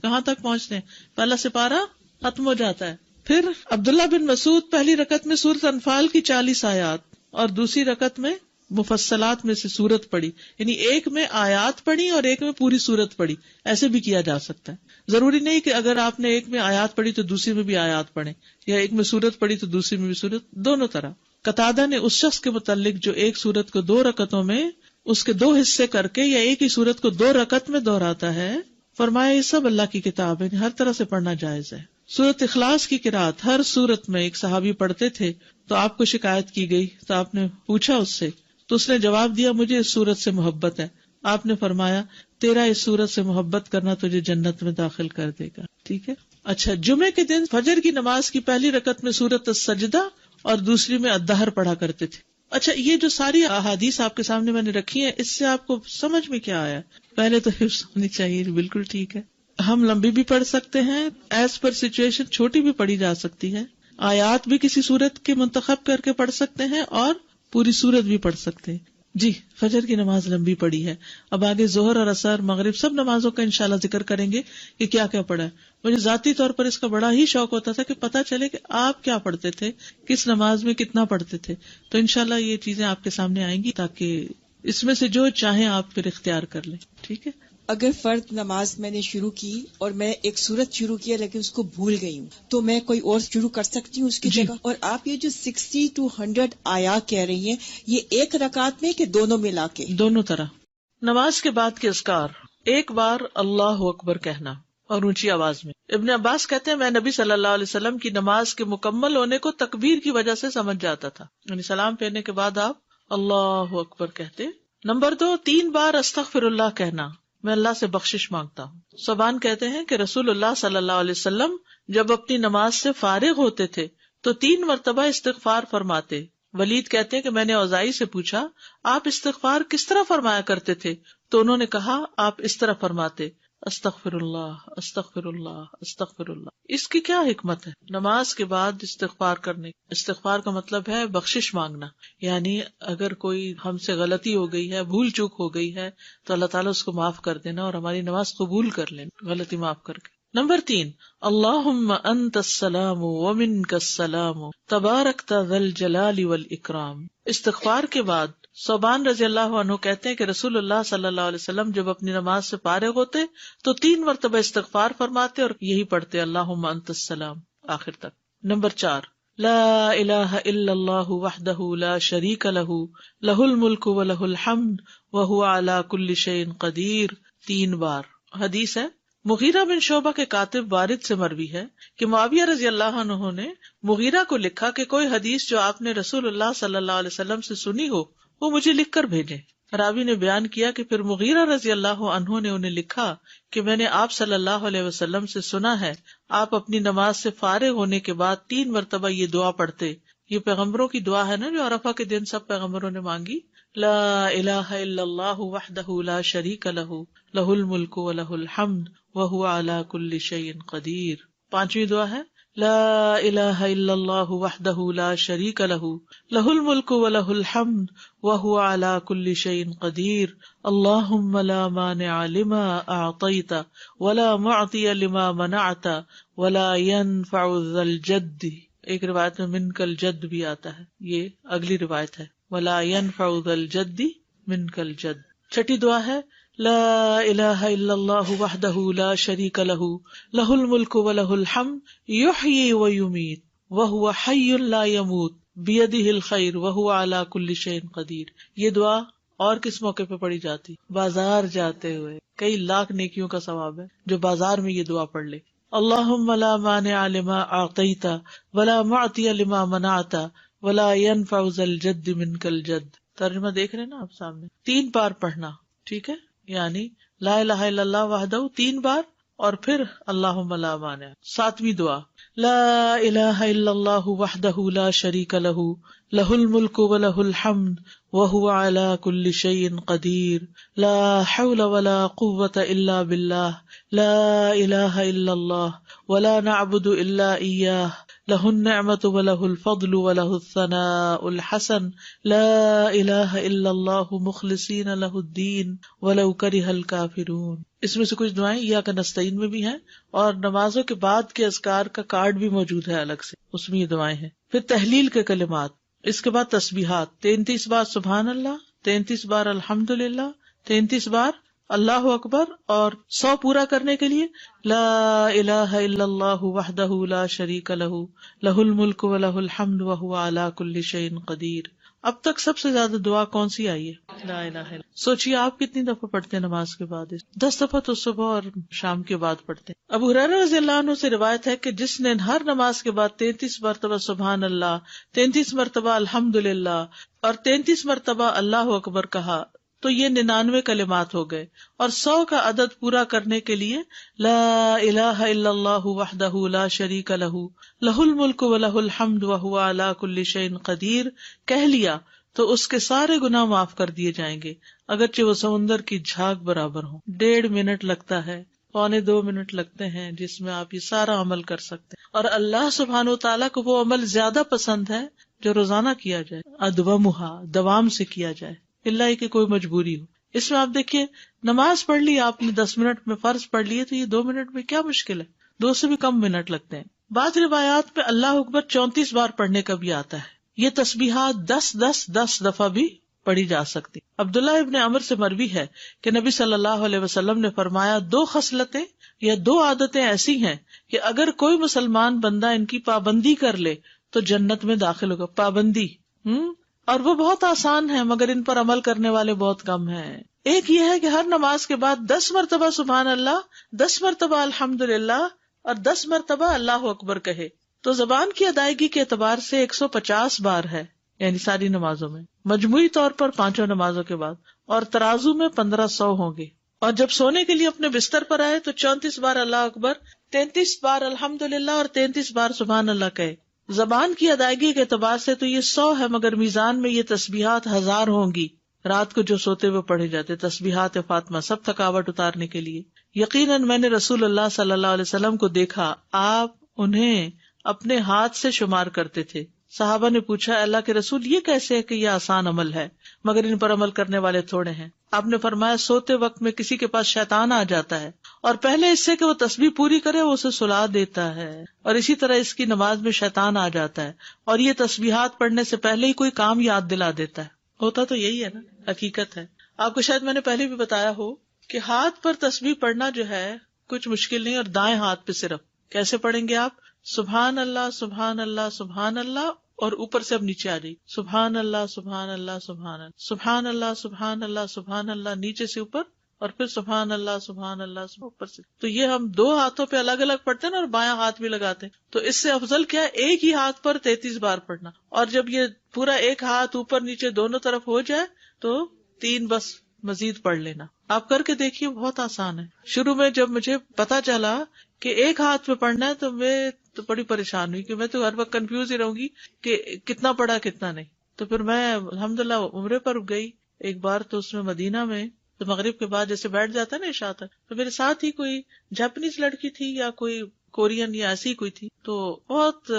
Speaker 1: کہاں تک پہنچتے ہیں؟ پہلا سپارہ ختم ہو جاتا ہے. پھر عبداللہ بن مسعود پہلی رکعت میں سورۃ انفال کی 40 آیات اور دوسری رکعت میں مفصلات میں سے سورت پڑھی، یعنی ایک میں آیات پڑھی اور ایک میں پوری سورت پڑھی. ایسے بھی کیا جا سکتا ہے، ضروری نہیں کہ اگر آپ نے ایک میں آیات پڑھی تو دوسری میں بھی آیات پڑھیں، یا ایک میں سورت پڑھی تو دوسری میں بھی سورت، دونوں طرح. قتادہ نے اس شخص کے متعلق جو ایک سورت کو 2 رکعتوں میں اس کے 2 حصے کر کے یا ایک ہی سورت کو 2 رکعت میں دہراتا ہے، فرمایا یہ سب اللہ کی کتاب ہے، ہر طرح سے پڑھنا جائز ہے. سورت اخلاص کی قرات ہر سورت میں ایک صحابی پڑھتے تھے، تو آپ کو شکایت کی گئی تو آپ نے پوچھا اس سے، تو اس نے جواب دیا مجھے اس سورت سے محبت ہے. آپ نے فرمایا تیرا اس سورت سے محبت کرنا تجھے جنت میں داخل کر دے گا. ٹھیک ہے. اچھا، جمعے کے دن فجر کی نماز کی پہلی رکعت میں سورت السجدہ اور دوسری میں الدہر پڑھا کرتے تھے. اچھا، یہ جو ساری احادیث آپ کے سامنے میں نے رکھی ہیں، اس سے آپ کو سمجھ میں کیا آیا؟ پہلے تو حفظ ہونی چاہیے، بالکل ٹھیک ہے. ہم لمبی بھی پڑھ سکتے ہیں، ایز پر سچویشن چھوٹی بھی پڑھی جا سکتی ہے. آیات بھی کسی سورت کے منتخب کر کے پڑھ سکتے ہیں اور پوری سورت بھی پڑھ سکتے ہیں. جی، فجر کی نماز لمبی پڑھی ہے. اب آگے ظہر اور عصر مغرب سب نمازوں کا انشاءاللہ ذکر کریں گے کہ کیا کیا پڑھا ہے. مجھے ذاتی طور پر اس کا بڑا ہی شوق ہوتا تھا کہ پتہ چلے کہ آپ کیا پڑھتے تھے، کس نماز میں کتنا پڑھتے تھے. تو انشاءاللہ یہ چیزیں آپ کے سامنے آئیں گی تاکہ اس میں سے جو چاہیں آپ پھر اختیار کر لیں. ٹھیک ہے.
Speaker 2: اگر فرض نماز میں نے شروع کی اور میں ایک سورت شروع کیا لیکن اس کو بھول گئی ہوں، تو میں کوئی اور شروع کر سکتی ہوں اس کی جگہ؟ اور آپ یہ جو 60 to 100 آیات کہہ رہی ہیں، یہ ایک رکعت میں کہ دونوں ملا کے؟
Speaker 1: دونوں طرح. نماز کے بعد کے اذکار، ایک بار اللہ اکبر کہنا اور اونچی آواز میں. ابن عباس کہتے ہیں میں نبی صلی اللہ علیہ وسلم کی نماز کے مکمل ہونے کو تکبیر کی وجہ سے سمجھ جاتا تھا، یعنی سلام پھیرنے کے بعد آپ اللہ اکبر کہتے. نمبر 2، 3 بار استغفر اللہ کہنا، میں اللہ سے بخشش مانگتا ہوں. صبان کہتے ہیں کہ رسول اللہ صلی اللہ علیہ وسلم جب اپنی نماز سے فارغ ہوتے تھے تو 3 مرتبہ استغفار فرماتے. ولید کہتے ہیں کہ میں نے اوزائی سے پوچھا آپ استغفار کس طرح فرمایا کرتے تھے، تو انہوں نے کہا آپ اس طرح فرماتے استغفر اللہ استغفر اللہ استغفر اللہ. اس کی کیا حکمت ہے؟ نماز کے بعد استغفار کرنے. استغفار کا مطلب ہے بخشش مانگنا، یعنی اگر کوئی ہم سے غلطی ہو گئی ہے، بھول چوک ہو گئی ہے، تو اللہ تعالیٰ اس کو معاف کر دینا اور ہماری نماز قبول کر لینا غلطی معاف کر کے. نمبر 3، اللہم انت السلام ومنک السلام تبارکت ذی الجلال والاکرام. استغفار کے بعد صوبان رضی اللہ عنہ کہتے ہیں کہ رسول اللہ صلی اللہ علیہ وسلم جب اپنی نماز سے فارغ ہوتے تو 3 مرتبہ استغفار فرماتے اور یہی پڑھتے اللہم انت السلام آخر تک. نمبر 4، لا الہ الا اللہ وحدہ لا شریک لہ لہ الملک ولہ الحمد وہو علی کل شیء قدیر، 3 بار. حدیث ہے مغیرہ بن شعبہ کے کاتب وارد سے مروی ہے کہ معاویہ رضی اللہ عنہ نے مغیرہ کو لکھا کہ کوئی حدیث جو آپ نے رسول اللہ صلی اللہ علیہ وسلم سے سنی ہو وہ مجھے لکھ کر بھیجیں. راوی نے بیان کیا کہ پھر مغیرہ رضی اللہ عنہ نے انہیں لکھا کہ میں نے آپ صلی اللہ علیہ وسلم سے سنا ہے آپ اپنی نماز سے فارغ ہونے کے بعد 3 مرتبہ یہ دعا پڑھتے. یہ پیغمبروں کی دعا ہے نا جو عرفہ کے دن سب پیغمبروں نے مانگی. لا الہ الا اللہ وحدہ لا شریک لہ لہ الملک ولہ الحمد وہو علی کل شیء قدیر. 5ویں دعا ہے لا الہ الا اللہ وحدہ لا شریک لہ لہ الملک ولہ الحمد وہو علی کل شیء قدیر. اللہم لا مانع لما اعطیت ولا معطی لما منعت ولا ينفع ذا الجد. ایک روایت میں منک الجد بھی آتا ہے، یہ اگلی روایت ہے ولا ينفع ذا الجد منک الجد. 6 دعا ہے لا الہ الا اللہ وحدہ لا شریک لہ لہ الملک ولہ الحمد یحیی ویمیت وہو حی لا یموت بیدہ الخیر وہو علی کل شیء قدیر. یہ دعا اور کس موقع پہ پڑھی جاتی؟ بازار جاتے ہوئے. کئی لاکھ نیکیوں کا ثواب ہے جو بازار میں یہ دعا پڑھ لے. اللہم لا مانع لما اعطیت ولا معطی لما منعت ولا ينفع ذا الجد منک الجد. ترجمہ دیکھ رہے نا آپ سامنے. 3 بار پڑھنا، ٹھیک ہے، یعنی لا الہ الا اللہ وحدہ 3 بار اور پھر اللہم لا مانع. 7ویں دعا لا الہ الا اللہ وحدہ لا شریک لہ لہ الملک ولہ الحمد وہو علی کل شیء قدیر. لا حول ولا قوة الا باللہ لا الہ الا اللہ ولا نعبد الا ایاہ لہ النعمۃ ولہ الفضل ولہ الثناء الحسن لا الہ الا اللہ مخلصین لہ الدین ولو کرہ الکافرون. اس میں سے کچھ دعائیں ایاک نستعین میں بھی ہیں اور نمازوں کے بعد کے اذکار کا کارڈ بھی موجود ہے الگ سے، اس میں یہ دعائیں ہیں. پھر تحلیل کے کلمات، اس کے بعد تسبیحات 33 بار سبحان اللہ، 33 بار الحمدللہ، 33 بار اللہ اکبر، اور 100 پورا کرنے کے لیے لا الہ الا اللہ وحدہ لا شریک لہ لہ الملک ولہ الحمد وہو علی کل شیء قدیر. اب تک سب سے زیادہ دعا کون سی آئی ہے؟ لا الہ الا. سوچیے آپ کتنی دفعہ پڑھتے ہیں نماز کے بعد؟ 10 دفعہ تو صبح اور شام کے بعد پڑھتے ہیں. ابو ہریرہ رضی اللہ عنہ سے روایت ہے کہ جس نے ہر نماز کے بعد 33 مرتبہ سبحان اللہ، 33 مرتبہ الحمدللہ اور 33 مرتبہ اللہ اکبر کہا تو یہ 99 کلمات ہو گئے. اور 100 کا عدد پورا کرنے کے لیے لا الہ الا اللہ وحدہ لا شریک لہ لہ الملک ولہ الحمد وہو علی کل شیء قدیر کہہ لیا تو اس کے سارے گناہ معاف کر دیے جائیں گے، اگرچہ وہ سمندر کی جھاگ برابر ہوں. 1.5 منٹ لگتا ہے، 1.25 منٹ لگتے ہیں جس میں آپ یہ سارا عمل کر سکتے ہیں. اور اللہ سبحانہ وتعالیٰ کو وہ عمل زیادہ پسند ہے جو روزانہ کیا جائے، ادومھا، دوام سے کیا جائے، اللہ کہ کوئی مجبوری ہو. اس میں آپ دیکھیے نماز پڑھ لی آپ نے 10 منٹ میں فرض پڑھ لیے تو یہ 2 منٹ میں کیا مشکل ہے، 2 سے بھی کم منٹ لگتے ہیں. بعض روایات میں اللہ اکبر 34 بار پڑھنے کا بھی آتا ہے. یہ تسبیحات 10 دفعہ بھی پڑھی جا سکتی. عبداللہ ابن عمر سے مروی ہے کہ نبی صلی اللہ علیہ وسلم نے فرمایا 2 خصلتیں یا 2 عادتیں ایسی ہیں کہ اگر کوئی مسلمان بندہ ان کی پابندی کر لے تو جنت میں داخل ہوگا. پابندی اور وہ بہت آسان ہے مگر ان پر عمل کرنے والے بہت کم ہیں. ایک یہ ہے کہ ہر نماز کے بعد 10 مرتبہ سبحان اللہ، 10 مرتبہ الحمدللہ اور 10 مرتبہ اللہ اکبر کہے تو زبان کی ادائیگی کے اعتبار سے 150 بار ہے، یعنی ساری نمازوں میں، مجموعی طور پر 5 نمازوں کے بعد، اور ترازو میں 1500 ہوں گے. اور جب سونے کے لیے اپنے بستر پر آئے تو 34 بار اللہ اکبر، 33 بار الحمدللہ اور 33 بار سبحان اللہ کہے. زبان کی ادائیگی کے اعتبار سے تو یہ 100 ہے مگر میزان میں یہ تسبیحات 1000 ہوں گی. رات کو جو سوتے ہوئے پڑھے جاتے تسبیحات فاطمہ، سب تھکاوٹ اتارنے کے لیے. یقیناً میں نے رسول اللہ صلی اللہ علیہ وسلم کو دیکھا، آپ انہیں اپنے ہاتھ سے شمار کرتے تھے. صحابہ نے پوچھا اللہ کے رسول یہ کیسے ہے کہ یہ آسان عمل ہے مگر ان پر عمل کرنے والے تھوڑے ہیں؟ آپ نے فرمایا سوتے وقت میں کسی کے پاس شیطان آ جاتا ہے اور پہلے اس سے کہ وہ تسبیح پوری کرے وہ اسے سلا دیتا ہے، اور اسی طرح اس کی نماز میں شیطان آ جاتا ہے اور یہ تسبیحات پڑھنے سے پہلے ہی کوئی کام یاد دلا دیتا ہے. ہوتا تو یہی ہے نا، حقیقت ہے. آپ کو شاید میں نے پہلے بھی بتایا ہو کہ ہاتھ پر تسبیح پڑھنا جو ہے کچھ مشکل نہیں، اور دائیں ہاتھ پہ صرف کیسے پڑھیں گے آپ؟ سبحان اللہ سبحان اللہ سبحان اللہ، اور اوپر سے اب نیچے آ جائیے سبحان اللہ سبحان اللہ سبحان اللہ سبحان اللہ سبحان اللہ سبحان اللہ، نیچے سے اوپر اور پھر سبحان اللہ سبحان اللہ اوپر سے. تو یہ ہم 2 ہاتھوں پہ الگ الگ پڑھتے ہیں نا، اور بایاں ہاتھ بھی لگاتے ہیں. تو اس سے افضل کیا ہے، ایک ہی ہاتھ پر 33 بار پڑھنا. اور جب یہ پورا ایک ہاتھ اوپر نیچے دونوں طرف ہو جائے تو 3 بس مزید پڑھ لینا. آپ کر کے دیکھیے، بہت آسان ہے. شروع میں جب مجھے پتا چلا کہ ایک ہاتھ پہ پڑھنا ہے تو میں تو بڑی پریشان ہوئی کہ میں تو ہر وقت کنفیوز ہی رہوں گی کہ کتنا پڑھا کتنا نہیں. تو پھر میں الحمدللہ عمرے پر گئی ایک بار، تو اس میں مدینہ میں تو مغرب کے بعد جیسے بیٹھ جاتا ہے نا عشاء تک، تو میرے ساتھ ہی کوئی جاپنیز لڑکی تھی یا کوئی کورین یا ایسی کوئی تھی، تو بہت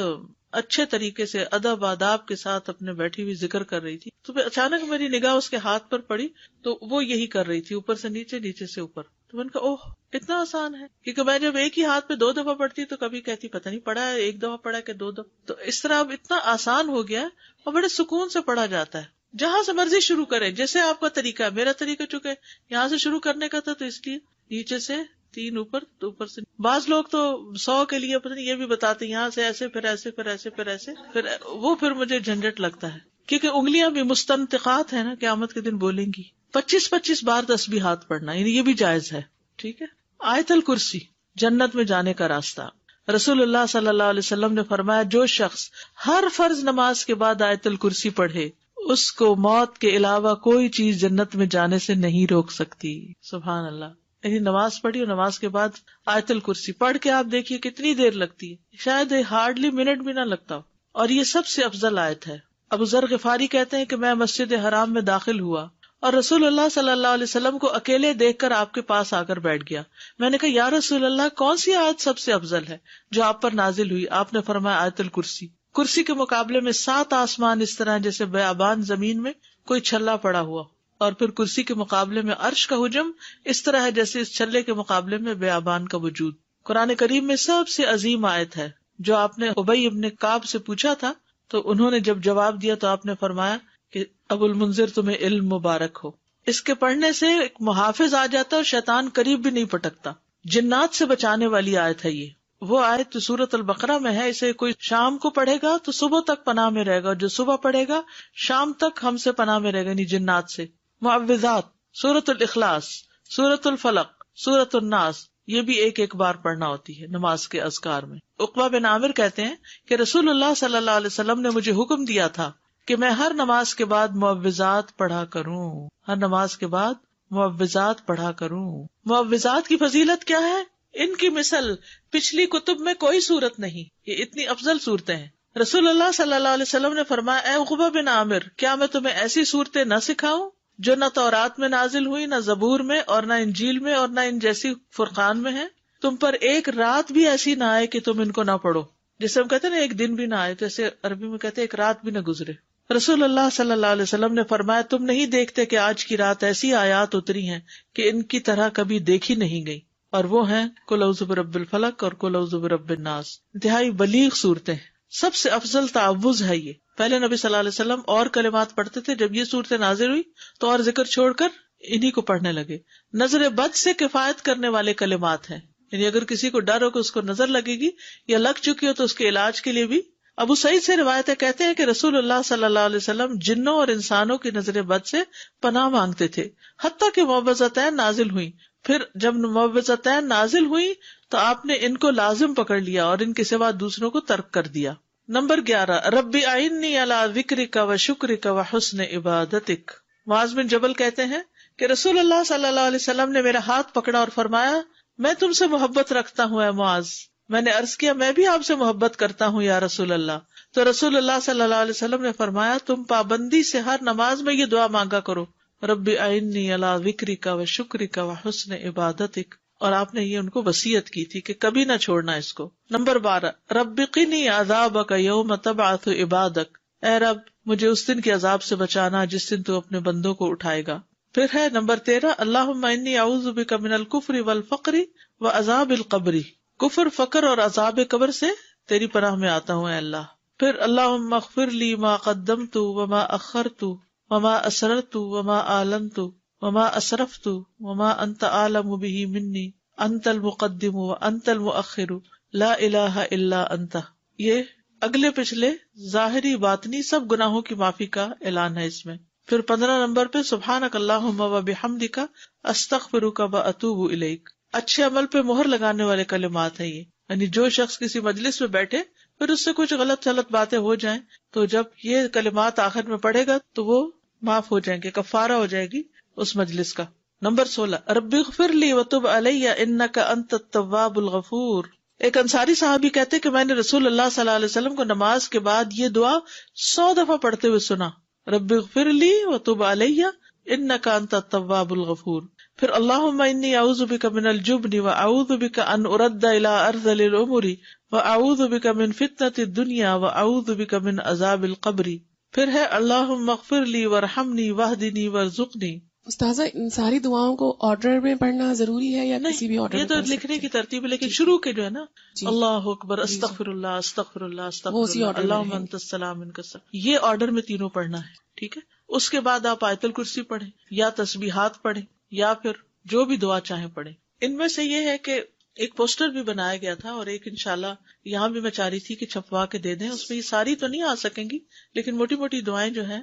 Speaker 1: اچھے طریقے سے ادب آداب کے ساتھ اپنے بیٹھی ہوئی ذکر کر رہی تھی. تو اچانک میری نگاہ اس کے ہاتھ پر پڑی تو وہ یہی کر رہی تھی، اوپر سے نیچے نیچے سے اوپر. تو میں نے کہا اوہ اتنا آسان ہے، کیونکہ میں جب ایک ہی ہاتھ پہ 2 دفعہ پڑھتی تو کبھی کہتی پتہ نہیں پڑھا ہے 1 دفعہ پڑھا کہ 2 دفعہ. تو اس طرح اب اتنا آسان ہو گیا اور بڑے سکون سے پڑھا جاتا ہے. جہاں سے مرضی شروع کریں، جیسے آپ کا طریقہ ہے. میرا طریقہ چونکہ یہاں سے شروع کرنے کا تھا تو اس لیے نیچے سے 3 اوپر تو اوپر سے. بعض لوگ تو 100 کے لیے پتہ نہیں یہ بھی بتاتے یہاں سے ایسے پھر ایسے پھر ایسے پھر ایسے، پھر مجھے جھنجٹ لگتا ہے کیونکہ انگلیاں بھی مستنطقات ہیں نا، قیامت کے دن بولیں گی. 25 بار تسبیحات پڑھنا، یعنی یہ بھی جائز ہے. ٹھیک ہے. آیت الکرسی جنت میں جانے کا راستہ. رسول اللہ صلی اللہ علیہ وسلم نے فرمایا جو شخص ہر فرض نماز کے بعد آیت الکرسی پڑھے اس کو موت کے علاوہ کوئی چیز جنت میں جانے سے نہیں روک سکتی. سبحان اللہ. یعنی نماز پڑھی اور نماز کے بعد آیت الکرسی پڑھ کے آپ دیکھیے کتنی دیر لگتی ہے، شاید ہارڈلی منٹ بھی نہ لگتا ہو. اور یہ سب سے افضل آیت ہے. ابو ذر غفاری کہتے ہیں کہ میں مسجد حرام میں داخل ہوا اور رسول اللہ صلی اللہ علیہ وسلم کو اکیلے دیکھ کر آپ کے پاس آ کر بیٹھ گیا. میں نے کہا یا رسول اللہ کون سی آیت سب سے افضل ہے جو آپ پر نازل ہوئی؟ آپ نے فرمایا آیت الکرسی. کرسی کے مقابلے میں 7 آسمان اس طرح جیسے بیابان زمین میں کوئی چھلا پڑا ہوا، اور پھر کرسی کے مقابلے میں عرش کا حجم اس طرح ہے جیسے اس چھلے کے مقابلے میں بیابان کا وجود. قرآن کریم میں سب سے عظیم آیت ہے. جو آپ نے ابی ابن کعب سے پوچھا تھا تو انہوں نے جب جواب دیا تو آپ نے فرمایا کہ ابو المنذر تمہیں علم مبارک ہو. اس کے پڑھنے سے ایک محافظ آ جاتا ہے اور شیطان قریب بھی نہیں پٹکتا. جنات سے بچانے والی آیت ہے یہ. وہ آیت سورۃ البقرہ میں ہے. اسے کوئی شام کو پڑھے گا تو صبح تک پناہ میں رہے گا، جو صبح پڑھے گا شام تک ہم سے پناہ میں رہے گا، یعنی جنات سے. معوذات، سورۃ الاخلاص، سورۃ الفلق، سورۃ الناس، یہ بھی ایک بار پڑھنا ہوتی ہے نماز کے اذکار میں. عقبہ بن عامر کہتے ہیں کہ رسول اللہ صلی اللہ علیہ وسلم نے مجھے حکم دیا تھا کہ میں ہر نماز کے بعد معوذات پڑھا کروں. ہر نماز کے بعد معوذات پڑھا کروں. معوذات کی فضیلت کیا ہے؟ ان کی مثل پچھلی کتب میں کوئی صورت نہیں. یہ اتنی افضل صورتیں ہیں. رسول اللہ صلی اللہ علیہ وسلم نے فرمایا اے عقبہ بن عامر کیا میں تمہیں ایسی صورتیں نہ سکھاؤں جو نہ تورات میں نازل ہوئی، نہ زبور میں، اور نہ انجیل میں، اور نہ ان جیسی فرقان میں ہیں. تم پر ایک رات بھی ایسی نہ آئے کہ تم ان کو نہ پڑھو. جسے ہم کہتے ہیں نا ایک دن بھی نہ آئے، تو ایسے عربی میں کہتے ہیں ایک رات بھی نہ گزرے. رسول اللہ صلی اللہ علیہ وسلم نے فرمایا تم نہیں دیکھتے کہ آج کی رات ایسی آیات اتری ہیں کہ ان کی طرح کبھی دیکھی نہیں گئی، اور وہ ہیں قل اعوذ برب الفلق اور قل اعوذ برب الناس. انتہائی بلیغ صورتیں ہیں. سب سے افضل تعوذ ہے یہ. پہلے نبی صلی اللہ علیہ وسلم اور کلمات پڑھتے تھے، جب یہ صورتیں نازل ہوئی تو اور ذکر چھوڑ کر انہی کو پڑھنے لگے. نظر بد سے کفایت کرنے والے کلمات ہیں، یعنی اگر کسی کو ڈر ہو کہ اس کو نظر لگے گی یا لگ چکی ہو تو اس کے علاج کے لیے بھی. ابو سعید سے روایت ہے، کہتے ہیں کہ رسول اللہ صلی اللہ علیہ وسلم جنوں اور انسانوں کی نظر بد سے پناہ مانگتے تھے حتیٰ کہ معوذتین نازل ہوئی. پھر جب معوذتین نازل ہوئی تو آپ نے ان کو لازم پکڑ لیا اور ان کے سوا دوسروں کو ترک کر دیا. نمبر 11 رب اعنی علی ذکرک و شکرک و حسن عبادتک. معاذ بن جبل کہتے ہیں کہ رسول اللہ صلی اللہ علیہ وسلم نے میرا ہاتھ پکڑا اور فرمایا میں تم سے محبت رکھتا ہوں اے معاذ. میں نے عرض کیا میں بھی آپ سے محبت کرتا ہوں یا رسول اللہ. تو رسول اللہ صلی اللہ علیہ وسلم نے فرمایا تم پابندی سے ہر نماز میں یہ دعا مانگا کرو رب اعنی علی ذکرک و شکرک و حسن عبادتک. اور آپ نے یہ ان کو وصیت کی تھی کہ کبھی نہ چھوڑنا اس کو. نمبر 12 رب قنی عذابک یوم تبعث عبادک. اے رب مجھے اس دن کے عذاب سے بچانا جس دن تو اپنے بندوں کو اٹھائے گا. پھر ہے نمبر 13 اللہم انی اعوذ بک من الکفر والفقر وعذاب القبر. کفر، فقر اور عذاب قبر سے تیری پناہ میں آتا ہوں اے اللہ. پھر اللہم اغفر لی ما قدمت وما اخرت وما اسررت وما اعلنت وما اسرفت وما انت اعلم به منی انت المقدم وانت المؤخر لا الہ الا انت. یہ اگلے پچھلے ظاہری باطنی سب گناہوں کی معافی کا اعلان ہے اس میں. پھر 15 نمبر پہ سبحانک اللہم و بحمدک استغفرک و اتوب الیک. اچھے عمل پہ مہر لگانے والے کلمات ہیں یہ. یعنی جو شخص کسی مجلس میں بیٹھے پھر اس سے کچھ غلط باتیں ہو جائیں تو جب یہ کلمات آخر میں پڑھے گا تو وہ معاف ہو جائیں گے، کفارہ ہو جائے گی اس مجلس کا. نمبر 16 رب اغفر لی وتب علی انک انت التواب الغفور. ایک انصاری صحابی کہتے کہ میں نے رسول اللہ صلی اللہ علیہ وسلم کو نماز کے بعد یہ دعا 100 دفعہ پڑھتے ہوئے سنا، رب اغفر لی وتب علی انک انت التواب الغفور. پھر اللہم انی اعوذ بک من الجبن واعوذ بک ان ارد الی ارذل الامور واعوذ بک من فتنۃ الدنیا واعوذ بک من عذاب القبر. پھر ہے اللہم اغفر لی وارحمنی واہدنی وارزقنی.
Speaker 4: استاذہ ان ساری دعاؤں کو آرڈر میں پڑھنا ضروری ہے یا کسی بھی آرڈر
Speaker 1: یہ تو لکھنے کی ترتیب ہے، لیکن شروع کے جو ہے نا
Speaker 4: جی.
Speaker 1: اللہ اکبر استغفر اللہ استغفر اللہ
Speaker 4: وہ اسی
Speaker 1: استغفر
Speaker 4: order
Speaker 1: اللہ
Speaker 4: میں
Speaker 1: اللہم
Speaker 4: ہے.
Speaker 1: انت السلام منک السلام، یہ آرڈر میں تینوں پڑھنا ہے. ٹھیک ہے، اس کے بعد آپ آیت الکرسی پڑھیں یا تسبیحات پڑھیں یا پھر جو بھی دعا چاہیں پڑھیں. ان میں سے یہ ہے کہ ایک پوسٹر بھی بنایا گیا تھا اور ایک انشاءاللہ یہاں بھی میں چاہ رہی تھی کہ چھپوا کے دے دیں. اس میں یہ ساری تو نہیں آ سکیں گی لیکن موٹی موٹی دعائیں جو ہیں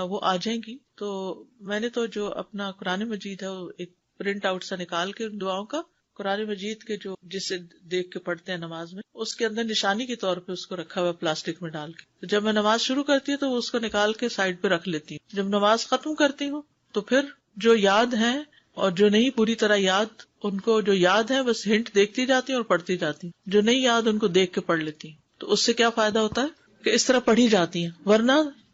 Speaker 1: وہ آ جائیں گی. تو میں نے تو جو اپنا قرآن مجید ہے وہ ایک پرنٹ آؤٹ سا نکال کے ان دعاؤں کا قرآن مجید کے جو جسے دیکھ کے پڑھتے ہیں نماز میں اس کے اندر نشانی کے طور پہ اس کو رکھا ہوا پلاسٹک میں ڈال کے. تو جب میں نماز شروع کرتی ہوں تو وہ اس کو نکال کے سائڈ پہ رکھ لیتی ہوں. جب نماز ختم کرتی ہوں تو پھر جو یاد ہیں اور جو نہیں پوری طرح یاد، ان کو جو یاد ہے بس ہنٹ دیکھتی جاتی ہوں اور پڑھتی جاتی ہوں. جو نہیں یاد ان کو دیکھ کے پڑھ لیتی ہوں. تو اس سے کیا فائدہ ہوتا ہے کہ اس طرح پڑھی جاتی ہیں، ورنہ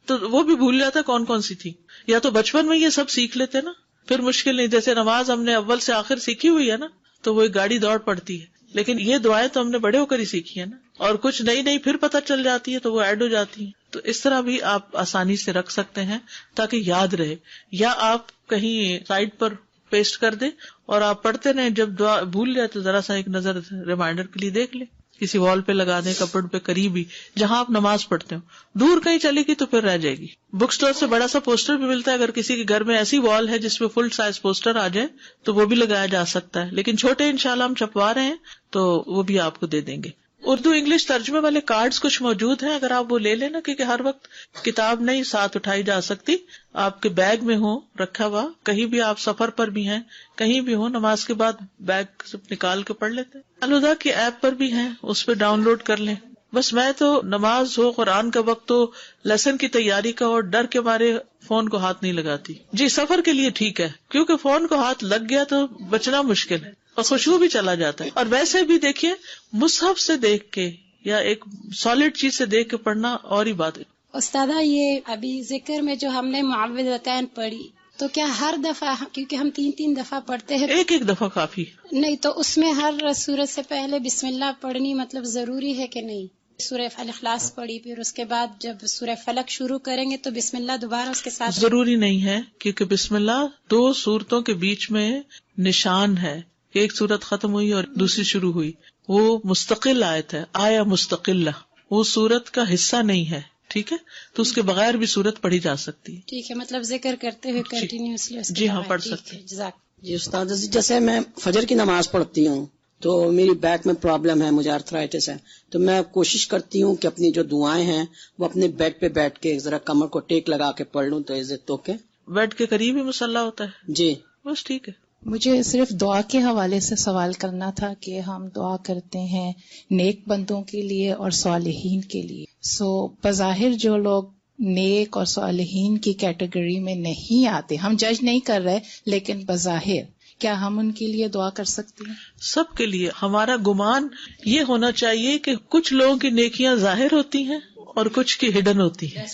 Speaker 1: تو وہ بھی بھول جاتا کون کون سی تھی. یا تو بچپن میں یہ سب سیکھ لیتے نا پھر مشکل نہیں. جیسے نماز ہم نے اول سے آخر سیکھی ہوئی ہے نا تو وہ ایک گاڑی دوڑ پڑتی ہے، لیکن یہ دعائیں تو ہم نے بڑے ہو کر ہی سیکھی ہے نا، اور کچھ نئی نئی پھر پتہ چل جاتی ہے تو وہ ایڈ ہو جاتی ہیں. تو اس طرح بھی آپ آسانی سے رکھ سکتے ہیں تاکہ یاد رہے. یا آپ کہیں سائڈ پر پیسٹ کر دیں اور آپ پڑھتے رہیں، جب دعا بھول جائے تو ذرا سا ایک نظر ریمائنڈر کے لیے دیکھ لیں، کسی وال پہ لگا دیں، کپڑ پہ قریب ہی جہاں آپ نماز پڑھتے ہو. دور کہیں چلے گی تو پھر رہ جائے گی. بک سٹور سے بڑا سا پوسٹر بھی ملتا ہے، اگر کسی کے گھر میں ایسی وال ہے جس پہ فل سائز پوسٹر آ جائے تو وہ بھی لگایا جا سکتا ہے. لیکن چھوٹے انشاءاللہ ہم چھپوا رہے ہیں تو وہ بھی آپ کو دے دیں گے. اردو انگلش ترجمے والے کارڈز کچھ موجود ہیں، اگر آپ وہ لے لینا، کیونکہ ہر وقت کتاب نہیں ساتھ اٹھائی جا سکتی. آپ کے بیگ میں ہو رکھا ہوا، کہیں بھی آپ سفر پر بھی ہیں کہیں بھی ہو، نماز کے بعد بیگ سے نکال کے پڑھ لیتے ہیں. الہدا کی ایپ پر بھی ہیں، اس پہ ڈاؤن لوڈ کر لیں. بس میں تو نماز ہو، قرآن کا وقت ہو، لیسن کی تیاری کا ہو، ڈر کے مارے فون کو ہاتھ نہیں لگاتی. جی سفر کے لیے ٹھیک ہے، کیونکہ فون کو ہاتھ لگ گیا تو بچنا مشکل ہے اور خوشبو بھی چلا جاتا ہے. اور ویسے بھی دیکھیے مصحف سے دیکھ کے یا ایک سالڈ چیز سے دیکھ کے پڑھنا اور ہی بات ہے.
Speaker 7: استاذہ یہ ابھی ذکر میں جو ہم نے معوذتین پڑھی تو کیا ہر دفعہ، کیونکہ ہم 3 دفعہ پڑھتے ہیں،
Speaker 1: ایک دفعہ کافی
Speaker 7: نہیں تو اس میں ہر سورت سے پہلے بسم اللہ پڑھنی مطلب ضروری ہے کہ نہیں؟ سورہ اخلاص پڑھی، پھر اس کے بعد جب سورہ فلق شروع کریں گے تو بسم اللہ دوبارہ اس کے ساتھ
Speaker 1: ضروری نہیں ہے، کیونکہ بسم اللہ 2 سورتوں کے بیچ میں نشان ہے کہ ایک سورت ختم ہوئی اور دوسری شروع ہوئی. وہ مستقل آیت ہے، آیا مستقلہ، وہ سورت کا حصہ نہیں ہے. ٹھیک ہے، تو اس کے بغیر بھی سورت پڑھی جا سکتی ہے.
Speaker 7: ٹھیک ہے، مطلب ذکر کرتے ہوئے کنٹینیوسلی
Speaker 1: جی ہاں پڑھ سکتے ہیں.
Speaker 8: جی استاد جیسے میں فجر کی نماز پڑھتی ہوں تو میری بیک میں پرابلم ہے، مجھے آرتھرائٹس ہے، تو میں کوشش کرتی ہوں کہ اپنی جو دعائیں ہیں وہ اپنے بیڈ پہ بیٹھ کے ذرا کمر کو ٹیک لگا کے پڑھ لوں. تو عزت تو کے
Speaker 1: بیڈ کے قریب ہی مصلی ہوتا ہے.
Speaker 8: جی
Speaker 1: بس ٹھیک ہے.
Speaker 9: مجھے صرف دعا کے حوالے سے سوال کرنا تھا کہ ہم دعا کرتے ہیں نیک بندوں کے لیے اور صالحین کے لیے. بظاہر جو لوگ نیک اور صالحین کی کیٹیگری میں نہیں آتے، ہم جج نہیں کر رہے، لیکن بظاہر کیا ہم ان کے لیے دعا کر سکتے ہیں؟
Speaker 1: سب کے لیے. ہمارا گمان یہ ہونا چاہیے کہ کچھ لوگوں کی نیکیاں ظاہر ہوتی ہیں اور کچھ کی ہڈن ہوتی ہیں.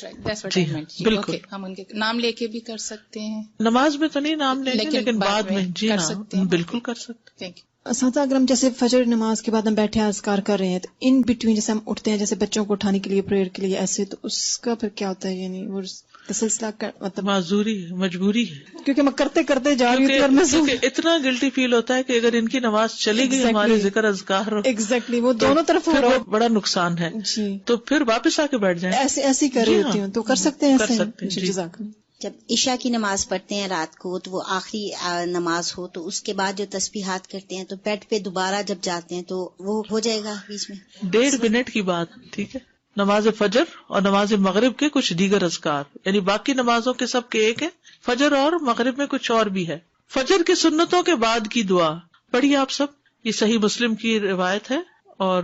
Speaker 9: بالکل ہم ان کے نام لے کے بھی کر سکتے ہیں.
Speaker 1: نماز میں تو نہیں نام لیں گے لیکن بعد میں جی
Speaker 9: کر
Speaker 1: ہاں
Speaker 9: سکتے ہیں.
Speaker 1: بالکل کر سکتے ہیں.
Speaker 10: اساتذہ اگر ہم جیسے فجر نماز کے بعد ہم بیٹھے اذکار کر رہے ہیں تو ان بٹوین جیسے ہم اٹھتے ہیں جیسے بچوں کو اٹھانے کے لیے پریئر کے لیے ایسے، تو اس کا پھر کیا ہوتا ہے؟ یعنی وہ سلسلہ مطلب
Speaker 1: معذوری ہے، مجبوری ہے،
Speaker 10: کیونکہ میں کرتے کرتے جا رہی ہوں اور میں
Speaker 1: اتنا گلٹی فیل ہوتا ہے کہ اگر ان کی نماز چلی گئی ہمارے ذکر اذکار
Speaker 10: ایگزیکٹلی وہ دونوں طرف
Speaker 1: پھر وہ بڑا نقصان ہے.
Speaker 10: جی
Speaker 1: تو پھر واپس آ کے بیٹھ جائیں.
Speaker 10: ایسی کر رہی ہوتی ہوں تو کر سکتے ہیں.
Speaker 1: کر سکتے ہیں.
Speaker 10: جزاک اللہ.
Speaker 11: جب عشاء کی نماز پڑھتے ہیں رات کو تو وہ آخری نماز ہو تو اس کے بعد جو تسبیحات کرتے ہیں تو بیڈ پہ دوبارہ جب جاتے ہیں تو وہ ہو جائے گا بیچ میں
Speaker 1: 1.5 منٹ کی بات. ٹھیک ہے، نماز فجر اور نماز مغرب کے کچھ دیگر اذکار، یعنی باقی نمازوں کے سب کے ایک ہے، فجر اور مغرب میں کچھ اور بھی ہے. فجر کی سنتوں کے بعد کی دعا پڑھیے آپ سب. یہ صحیح مسلم کی روایت ہے اور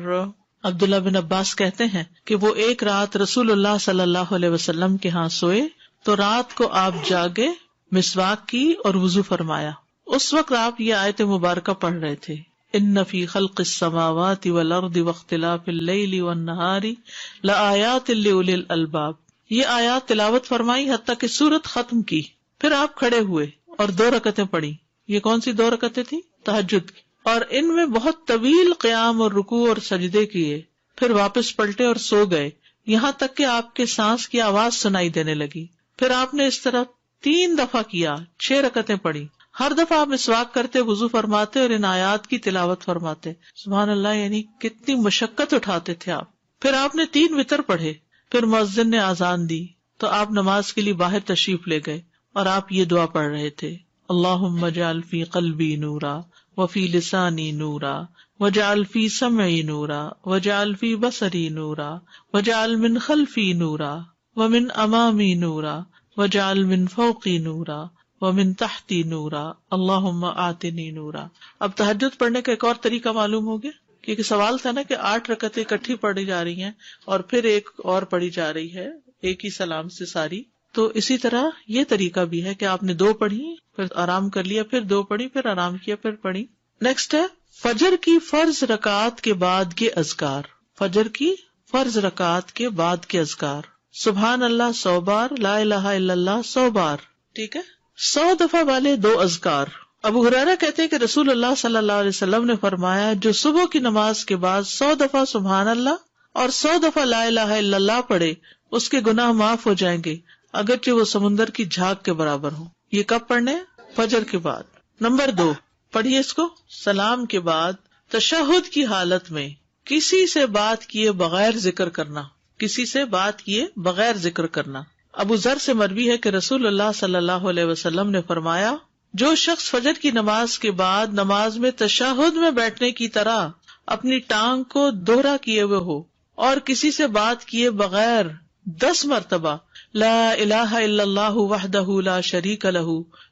Speaker 1: عبداللہ بن عباس کہتے ہیں کہ وہ ایک رات رسول اللہ صلی اللہ علیہ وسلم کے ہاں سوئے تو رات کو آپ جاگے، مسواک کی اور وضو فرمایا. اس وقت آپ یہ آیت مبارکہ پڑھ رہے تھے، ان فی خلق السماوات والارض واختلاف اللیل والنہار لآیات لأولی الالباب. یہ آیات تلاوت فرمائی حتیٰ کہ سورت ختم کی. پھر آپ کھڑے ہوئے اور 2 رکعتیں پڑھی. یہ کون سی 2 رکعتیں تھی؟ تہجد کی. اور ان میں بہت طویل قیام اور رکوع اور سجدے کیے. پھر واپس پلٹے اور سو گئے یہاں تک کہ آپ کے سانس کی آواز سنائی دینے لگی. پھر آپ نے اس طرح 3 دفعہ کیا، 6 رکعتیں پڑھی. ہر دفعہ آپ مسواک کرتے، وضو فرماتے اور ان آیات کی تلاوت فرماتے. سبحان اللہ، یعنی کتنی مشقت اٹھاتے تھے آپ. پھر آپ نے 3 وتر پڑھے. پھر مؤذن نے اذان دی تو آپ نماز کے لیے باہر تشریف لے گئے اور آپ یہ دعا پڑھ رہے تھے، اللہم اجعل فی قلبی نورا وفی لسانی نورا وجعل فی سمعی نورا وجعل فی بصری نورا وجعل من خلفی نورا ومن امامی نورا وجعل من فوقی نورا ومن تحتی نورا اللہم آتنی نورا. اب تہجد پڑھنے کا ایک اور طریقہ معلوم ہو گیا، کیونکہ سوال تھا نا کہ 8 رکعتیں اکٹھی پڑھی جا رہی ہیں اور پھر ایک اور پڑھی جا رہی ہے ایک ہی سلام سے ساری. تو اسی طرح یہ طریقہ بھی ہے کہ آپ نے 2 پڑھی، پھر آرام کر لیا، پھر 2 پڑھی، پھر آرام کیا، پھر پڑھی. نیکسٹ ہے فجر کی فرض رکعات کے بعد کے اذکار. فجر کی فرض رکعات کے بعد کے اذکار، سبحان اللہ 100 بار، لا الہ الا اللہ 100 بار. ٹھیک ہے، 100 دفعہ والے 2 اذکار. ابو ہریرہ کہتے ہیں کہ رسول اللہ صلی اللہ علیہ وسلم نے فرمایا، جو صبح کی نماز کے بعد 100 دفعہ سبحان اللہ اور 100 دفعہ لا الہ الا اللہ پڑھے اس کے گناہ معاف ہو جائیں گے اگرچہ وہ سمندر کی جھاگ کے برابر ہوں. یہ کب پڑھنے؟ فجر کے بعد. نمبر 2 پڑھیے اس کو، سلام کے بعد تشہد کی حالت میں کسی سے بات کیے بغیر ذکر کرنا. کسی سے بات کیے بغیر ذکر کرنا. ابو ذر سے مروی ہے کہ رسول اللہ صلی اللہ علیہ وسلم نے فرمایا، جو شخص فجر کی نماز کے بعد نماز میں تشہد میں بیٹھنے کی طرح اپنی ٹانگ کو دوہرا کیے ہوئے ہو اور کسی سے بات کیے بغیر 10 مرتبہ لا الہ الا اللہ وحدہ لا شریک لہ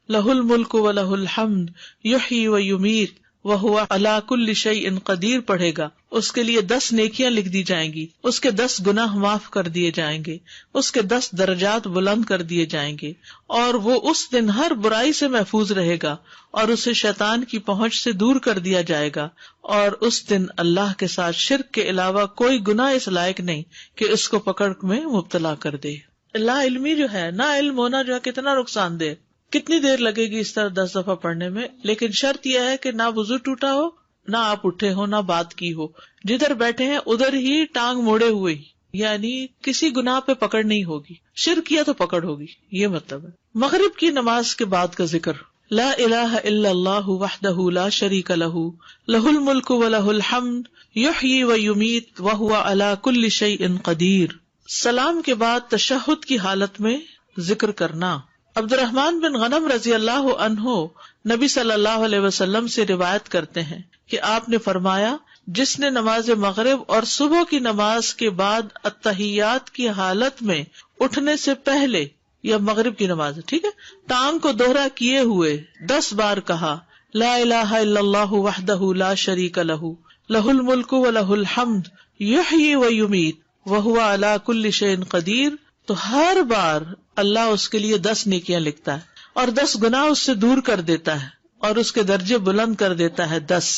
Speaker 1: لہ الملک و لہ الحمد یحیی و یمیت وہو علی کل شیء قدیر پڑھے گا، اس کے لیے 10 نیکیاں لکھ دی جائیں گی، اس کے 10 گناہ معاف کر دیے جائیں گے، اس کے 10 درجات بلند کر دیے جائیں گے، اور وہ اس دن ہر برائی سے محفوظ رہے گا اور اسے شیطان کی پہنچ سے دور کر دیا جائے گا، اور اس دن اللہ کے ساتھ شرک کے علاوہ کوئی گناہ اس لائق نہیں کہ اس کو پکڑ میں مبتلا کر دے. لا علمی جو ہے، نہ علم ہونا جو ہے کتنا نقصان دہ. کتنی دیر لگے گی اس طرح 10 دفعہ پڑھنے میں؟ لیکن شرط یہ ہے کہ نہ وضو ٹوٹا ہو، نہ آپ اٹھے ہو، نہ بات کی ہو، جدھر بیٹھے ہیں ادھر ہی ٹانگ موڑے ہوئے ہی، یعنی کسی گناہ پہ پکڑ نہیں ہوگی. شرک کیا تو پکڑ ہوگی، یہ مطلب ہے. مغرب کی نماز کے بعد کا ذکر، لا الہ الا اللہ وحدہ لا شریک لہ لہ الملک و لہ الحمد یحیی و یمیت وہو علی کل شیء قدیر. سلام کے بعد تشہد کی حالت میں ذکر کرنا. عبد الرحمن بن غنم رضی اللہ عنہ نبی صلی اللہ علیہ وسلم سے روایت کرتے ہیں کہ آپ نے فرمایا، جس نے نماز مغرب اور صبح کی نماز کے بعد التحیات کی حالت میں اٹھنے سے پہلے، یا مغرب کی نماز ٹھیک ہے، ٹانگ کو دوہرا کیے ہوئے 10 بار کہا، لا الہ الا اللہ وحدہ لا شریک لہ لہ الملک و لہ الحمد یحیی و یمیت وہو علی کل شیء قدیر، تو ہر بار اللہ اس کے لیے 10 نیکیاں لکھتا ہے اور 10 گناہ اس سے دور کر دیتا ہے اور اس کے درجے بلند کر دیتا ہے 10.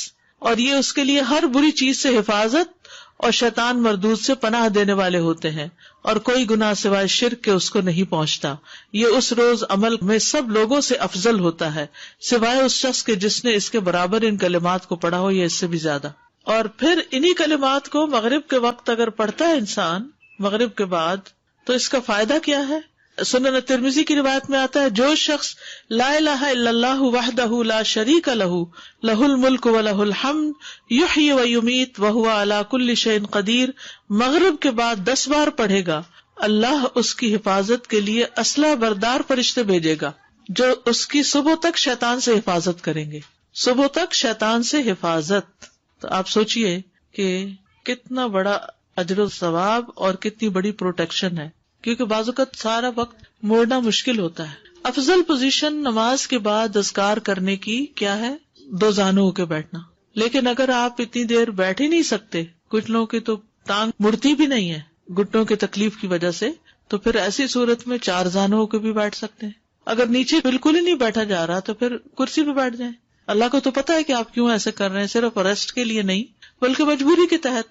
Speaker 1: اور یہ اس کے لیے ہر بری چیز سے حفاظت اور شیطان مردود سے پناہ دینے والے ہوتے ہیں، اور کوئی گناہ سوائے شرک کے اس کو نہیں پہنچتا. یہ اس روز عمل میں سب لوگوں سے افضل ہوتا ہے سوائے اس شخص کے جس نے اس کے برابر ان کلمات کو پڑھا ہو یا اس سے بھی زیادہ. اور پھر انہی کلمات کو مغرب کے وقت اگر پڑھتا ہے انسان مغرب کے بعد تو اس کا فائدہ کیا ہے؟ سنن ترمذی کی روایت میں آتا ہے، جو شخص لا الہ الا اللہ وحدہ لا شریک لہ لہ الملک و لہ الحمد یحیی و یمیت وہو علی کل شیء قدیر مغرب کے بعد 10 بار پڑھے گا، اللہ اس کی حفاظت کے لیے اسلحہ بردار فرشتے بھیجے گا جو اس کی صبح تک شیطان سے حفاظت کریں گے. صبح تک شیطان سے حفاظت. تو آپ سوچئے کہ کتنا بڑا اجر و ثواب اور کتنی بڑی پروٹیکشن ہے، کیونکہ بعض اوقات سارا وقت موڑنا مشکل ہوتا ہے. افضل پوزیشن نماز کے بعد اذکار کرنے کی کیا ہے؟ 2 زانوں کے بیٹھنا. لیکن اگر آپ اتنی دیر بیٹھ ہی نہیں سکتے، کچھ لوگوں کی تو ٹانگ مڑتی بھی نہیں ہے گھٹنوں کی تکلیف کی وجہ سے، تو پھر ایسی صورت میں 4 زانوں کے بھی بیٹھ سکتے ہیں. اگر نیچے بالکل ہی نہیں بیٹھا جا رہا تو پھر کرسی پہ بیٹھ جائیں. اللہ کو تو پتا ہے کہ آپ کیوں ایسے کر رہے ہیں، صرف ریسٹ کے لیے نہیں بلکہ مجبوری کے تحت.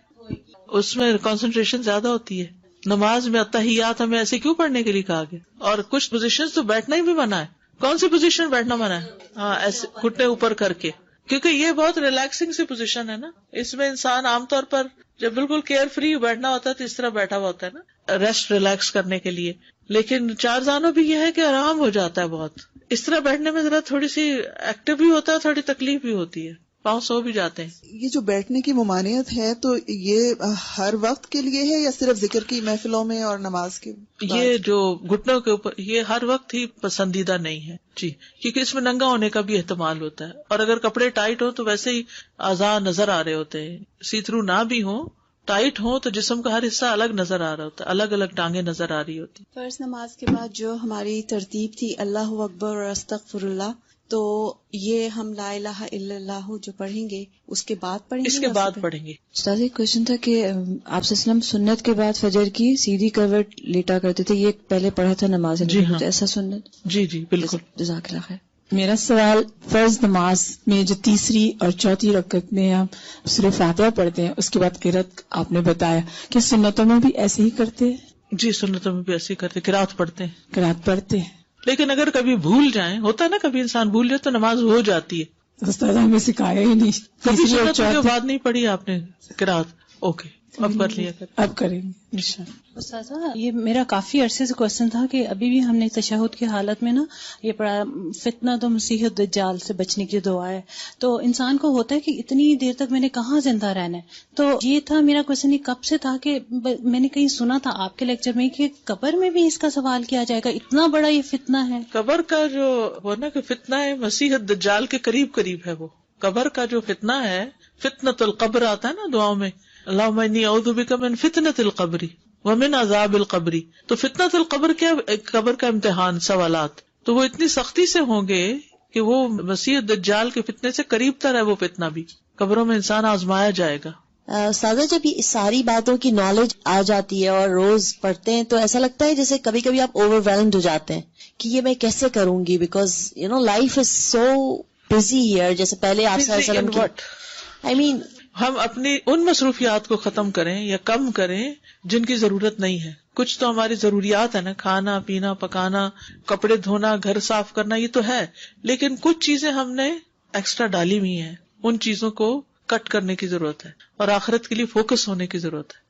Speaker 1: اس میں کنسنٹریشن زیادہ ہوتی ہے. نماز میں اتحیات ہمیں ایسے کیوں پڑھنے کے لیے کہا گیا؟ اور کچھ پوزیشن تو بیٹھنا ہی بھی منع ہے. کون سی پوزیشن بیٹھنا منع ہے؟ ہاں، ایسے گھٹنے اوپر کر کے، کیونکہ یہ بہت ریلیکسنگ سی پوزیشن ہے نا. اس میں انسان عام طور پر جب بالکل کیئر فری بیٹھنا ہوتا ہے تو اس طرح بیٹھا ہوا ہوتا ہے نا، ریسٹ ریلیکس کرنے کے لیے. لیکن 4 زانوں بھی یہ ہے کہ آرام ہو جاتا ہے بہت. اس طرح بیٹھنے میں ذرا تھوڑی سی ایکٹیو بھی ہوتا ہے، تھوڑی تکلیف بھی ہوتی ہے، پاؤں سو بھی جاتے ہیں.
Speaker 3: یہ جو بیٹھنے کی ممانعت ہے تو یہ ہر وقت کے لیے ہے یا صرف ذکر کی محفلوں میں اور نماز کے بعد؟
Speaker 1: یہ جو گھٹنوں کے اوپر، یہ ہر وقت ہی پسندیدہ نہیں ہے جی، کیونکہ اس میں ننگا ہونے کا بھی احتمال ہوتا ہے. اور اگر کپڑے ٹائٹ ہو تو ویسے ہی اعضاء نظر آ رہے ہوتے ہیں. سی تھرو نہ بھی ہو، ٹائٹ ہو تو جسم کا ہر حصہ الگ نظر آ رہا ہوتا ہے، الگ الگ ٹانگیں نظر آ رہی ہوتی.
Speaker 10: فرض نماز کے بعد جو ہماری ترتیب تھی اللہ اکبر اور استغفر اللہ، تو یہ ہم لا الہ الا اللہ جو پڑھیں گے اس کے بعد پڑھیں گے؟
Speaker 1: اس کے بعد پڑھیں گے.
Speaker 12: استاد ایک کوشچن تھا کہ آپ صلی اللہ علیہ وسلم سنت کے بعد فجر کی سیدھی کروٹ لیٹا کرتے تھے، یہ پہلے پڑھا تھا نماز میں.
Speaker 1: جی ہاں،
Speaker 12: ایسا سنت؟
Speaker 1: جی جی بالکل.
Speaker 12: جزاک اللہ خیر.
Speaker 9: میرا سوال، فرض نماز میں جو 3 اور 4 رکعت میں ہم سورہ فاتحہ پڑھتے ہیں، اس کے بعد قرات آپ نے بتایا کہ سنتوں میں بھی ایسے ہی کرتے ہیں؟
Speaker 1: جی سنتوں میں بھی ایسے ہی کرتے، قرات پڑھتے ہیں.
Speaker 9: قرات پڑھتے ہیں،
Speaker 1: لیکن اگر کبھی بھول جائیں، ہوتا ہے نا کبھی انسان بھول جائے تو نماز ہو جاتی ہے.
Speaker 9: استاد ہمیں سکھایا ہی نہیں.
Speaker 1: کبھی سنتوں کے بعد نہیں پڑھی آپ نے قرات؟ اوکے، اب کر لیا
Speaker 9: اب کریں گے انشاءاللہ.
Speaker 13: استاذہ یہ میرا کافی عرصے سے کوشچن تھا کہ ابھی بھی ہم نے تشہد کی حالت میں نا یہ پڑھا فتنہ تو مسیح الدجال سے بچنے کی دعا ہے. تو انسان کو ہوتا ہے کہ اتنی دیر تک میں نے کہاں زندہ رہنا ہے. تو یہ تھا میرا کوشچن، یہ کب سے تھا کہ میں نے کہیں سنا تھا آپ کے لیکچر میں کہ قبر میں بھی اس کا سوال کیا جائے گا، اتنا بڑا یہ فتنہ ہے.
Speaker 1: قبر کا جو وہ نا کہ فتنہ ہے مسیح الدجال کے قریب قریب ہے. وہ قبر کا جو فتنہ ہے، فتنۃ القبر آتا ہے نا دعاؤں میں، اللہم انی اعوذ بک من فتنۃ القبر ومن عذاب القبر. تو فتنۃ القبر کیا؟ قبر کا امتحان، سوالات. تو وہ اتنی سختی سے ہوں گے کہ وہ مسیح الدجال کے فتنے سے قریب تر ہے. وہ فتنہ بھی قبروں میں انسان آزمایا جائے گا.
Speaker 5: سادہ جب یہ ساری باتوں کی نالج آ جاتی ہے اور روز پڑھتے ہیں تو ایسا لگتا ہے جیسے کبھی کبھی آپ اوور ویلمڈ ہو جاتے ہیں کہ یہ میں کیسے کروں گی، because life is so busy here. جیسے پہلے آپ صلی اللہ علیہ وسلم کی
Speaker 1: ہم اپنی ان مصروفیات کو ختم کریں یا کم کریں جن کی ضرورت نہیں ہے. کچھ تو ہماری ضروریات ہے نا، کھانا پینا پکانا، کپڑے دھونا، گھر صاف کرنا، یہ تو ہے. لیکن کچھ چیزیں ہم نے ایکسٹرا ڈالی ہوئی ہیں، ان چیزوں کو کٹ کرنے کی ضرورت ہے اور آخرت کے لیے فوکس ہونے کی ضرورت ہے.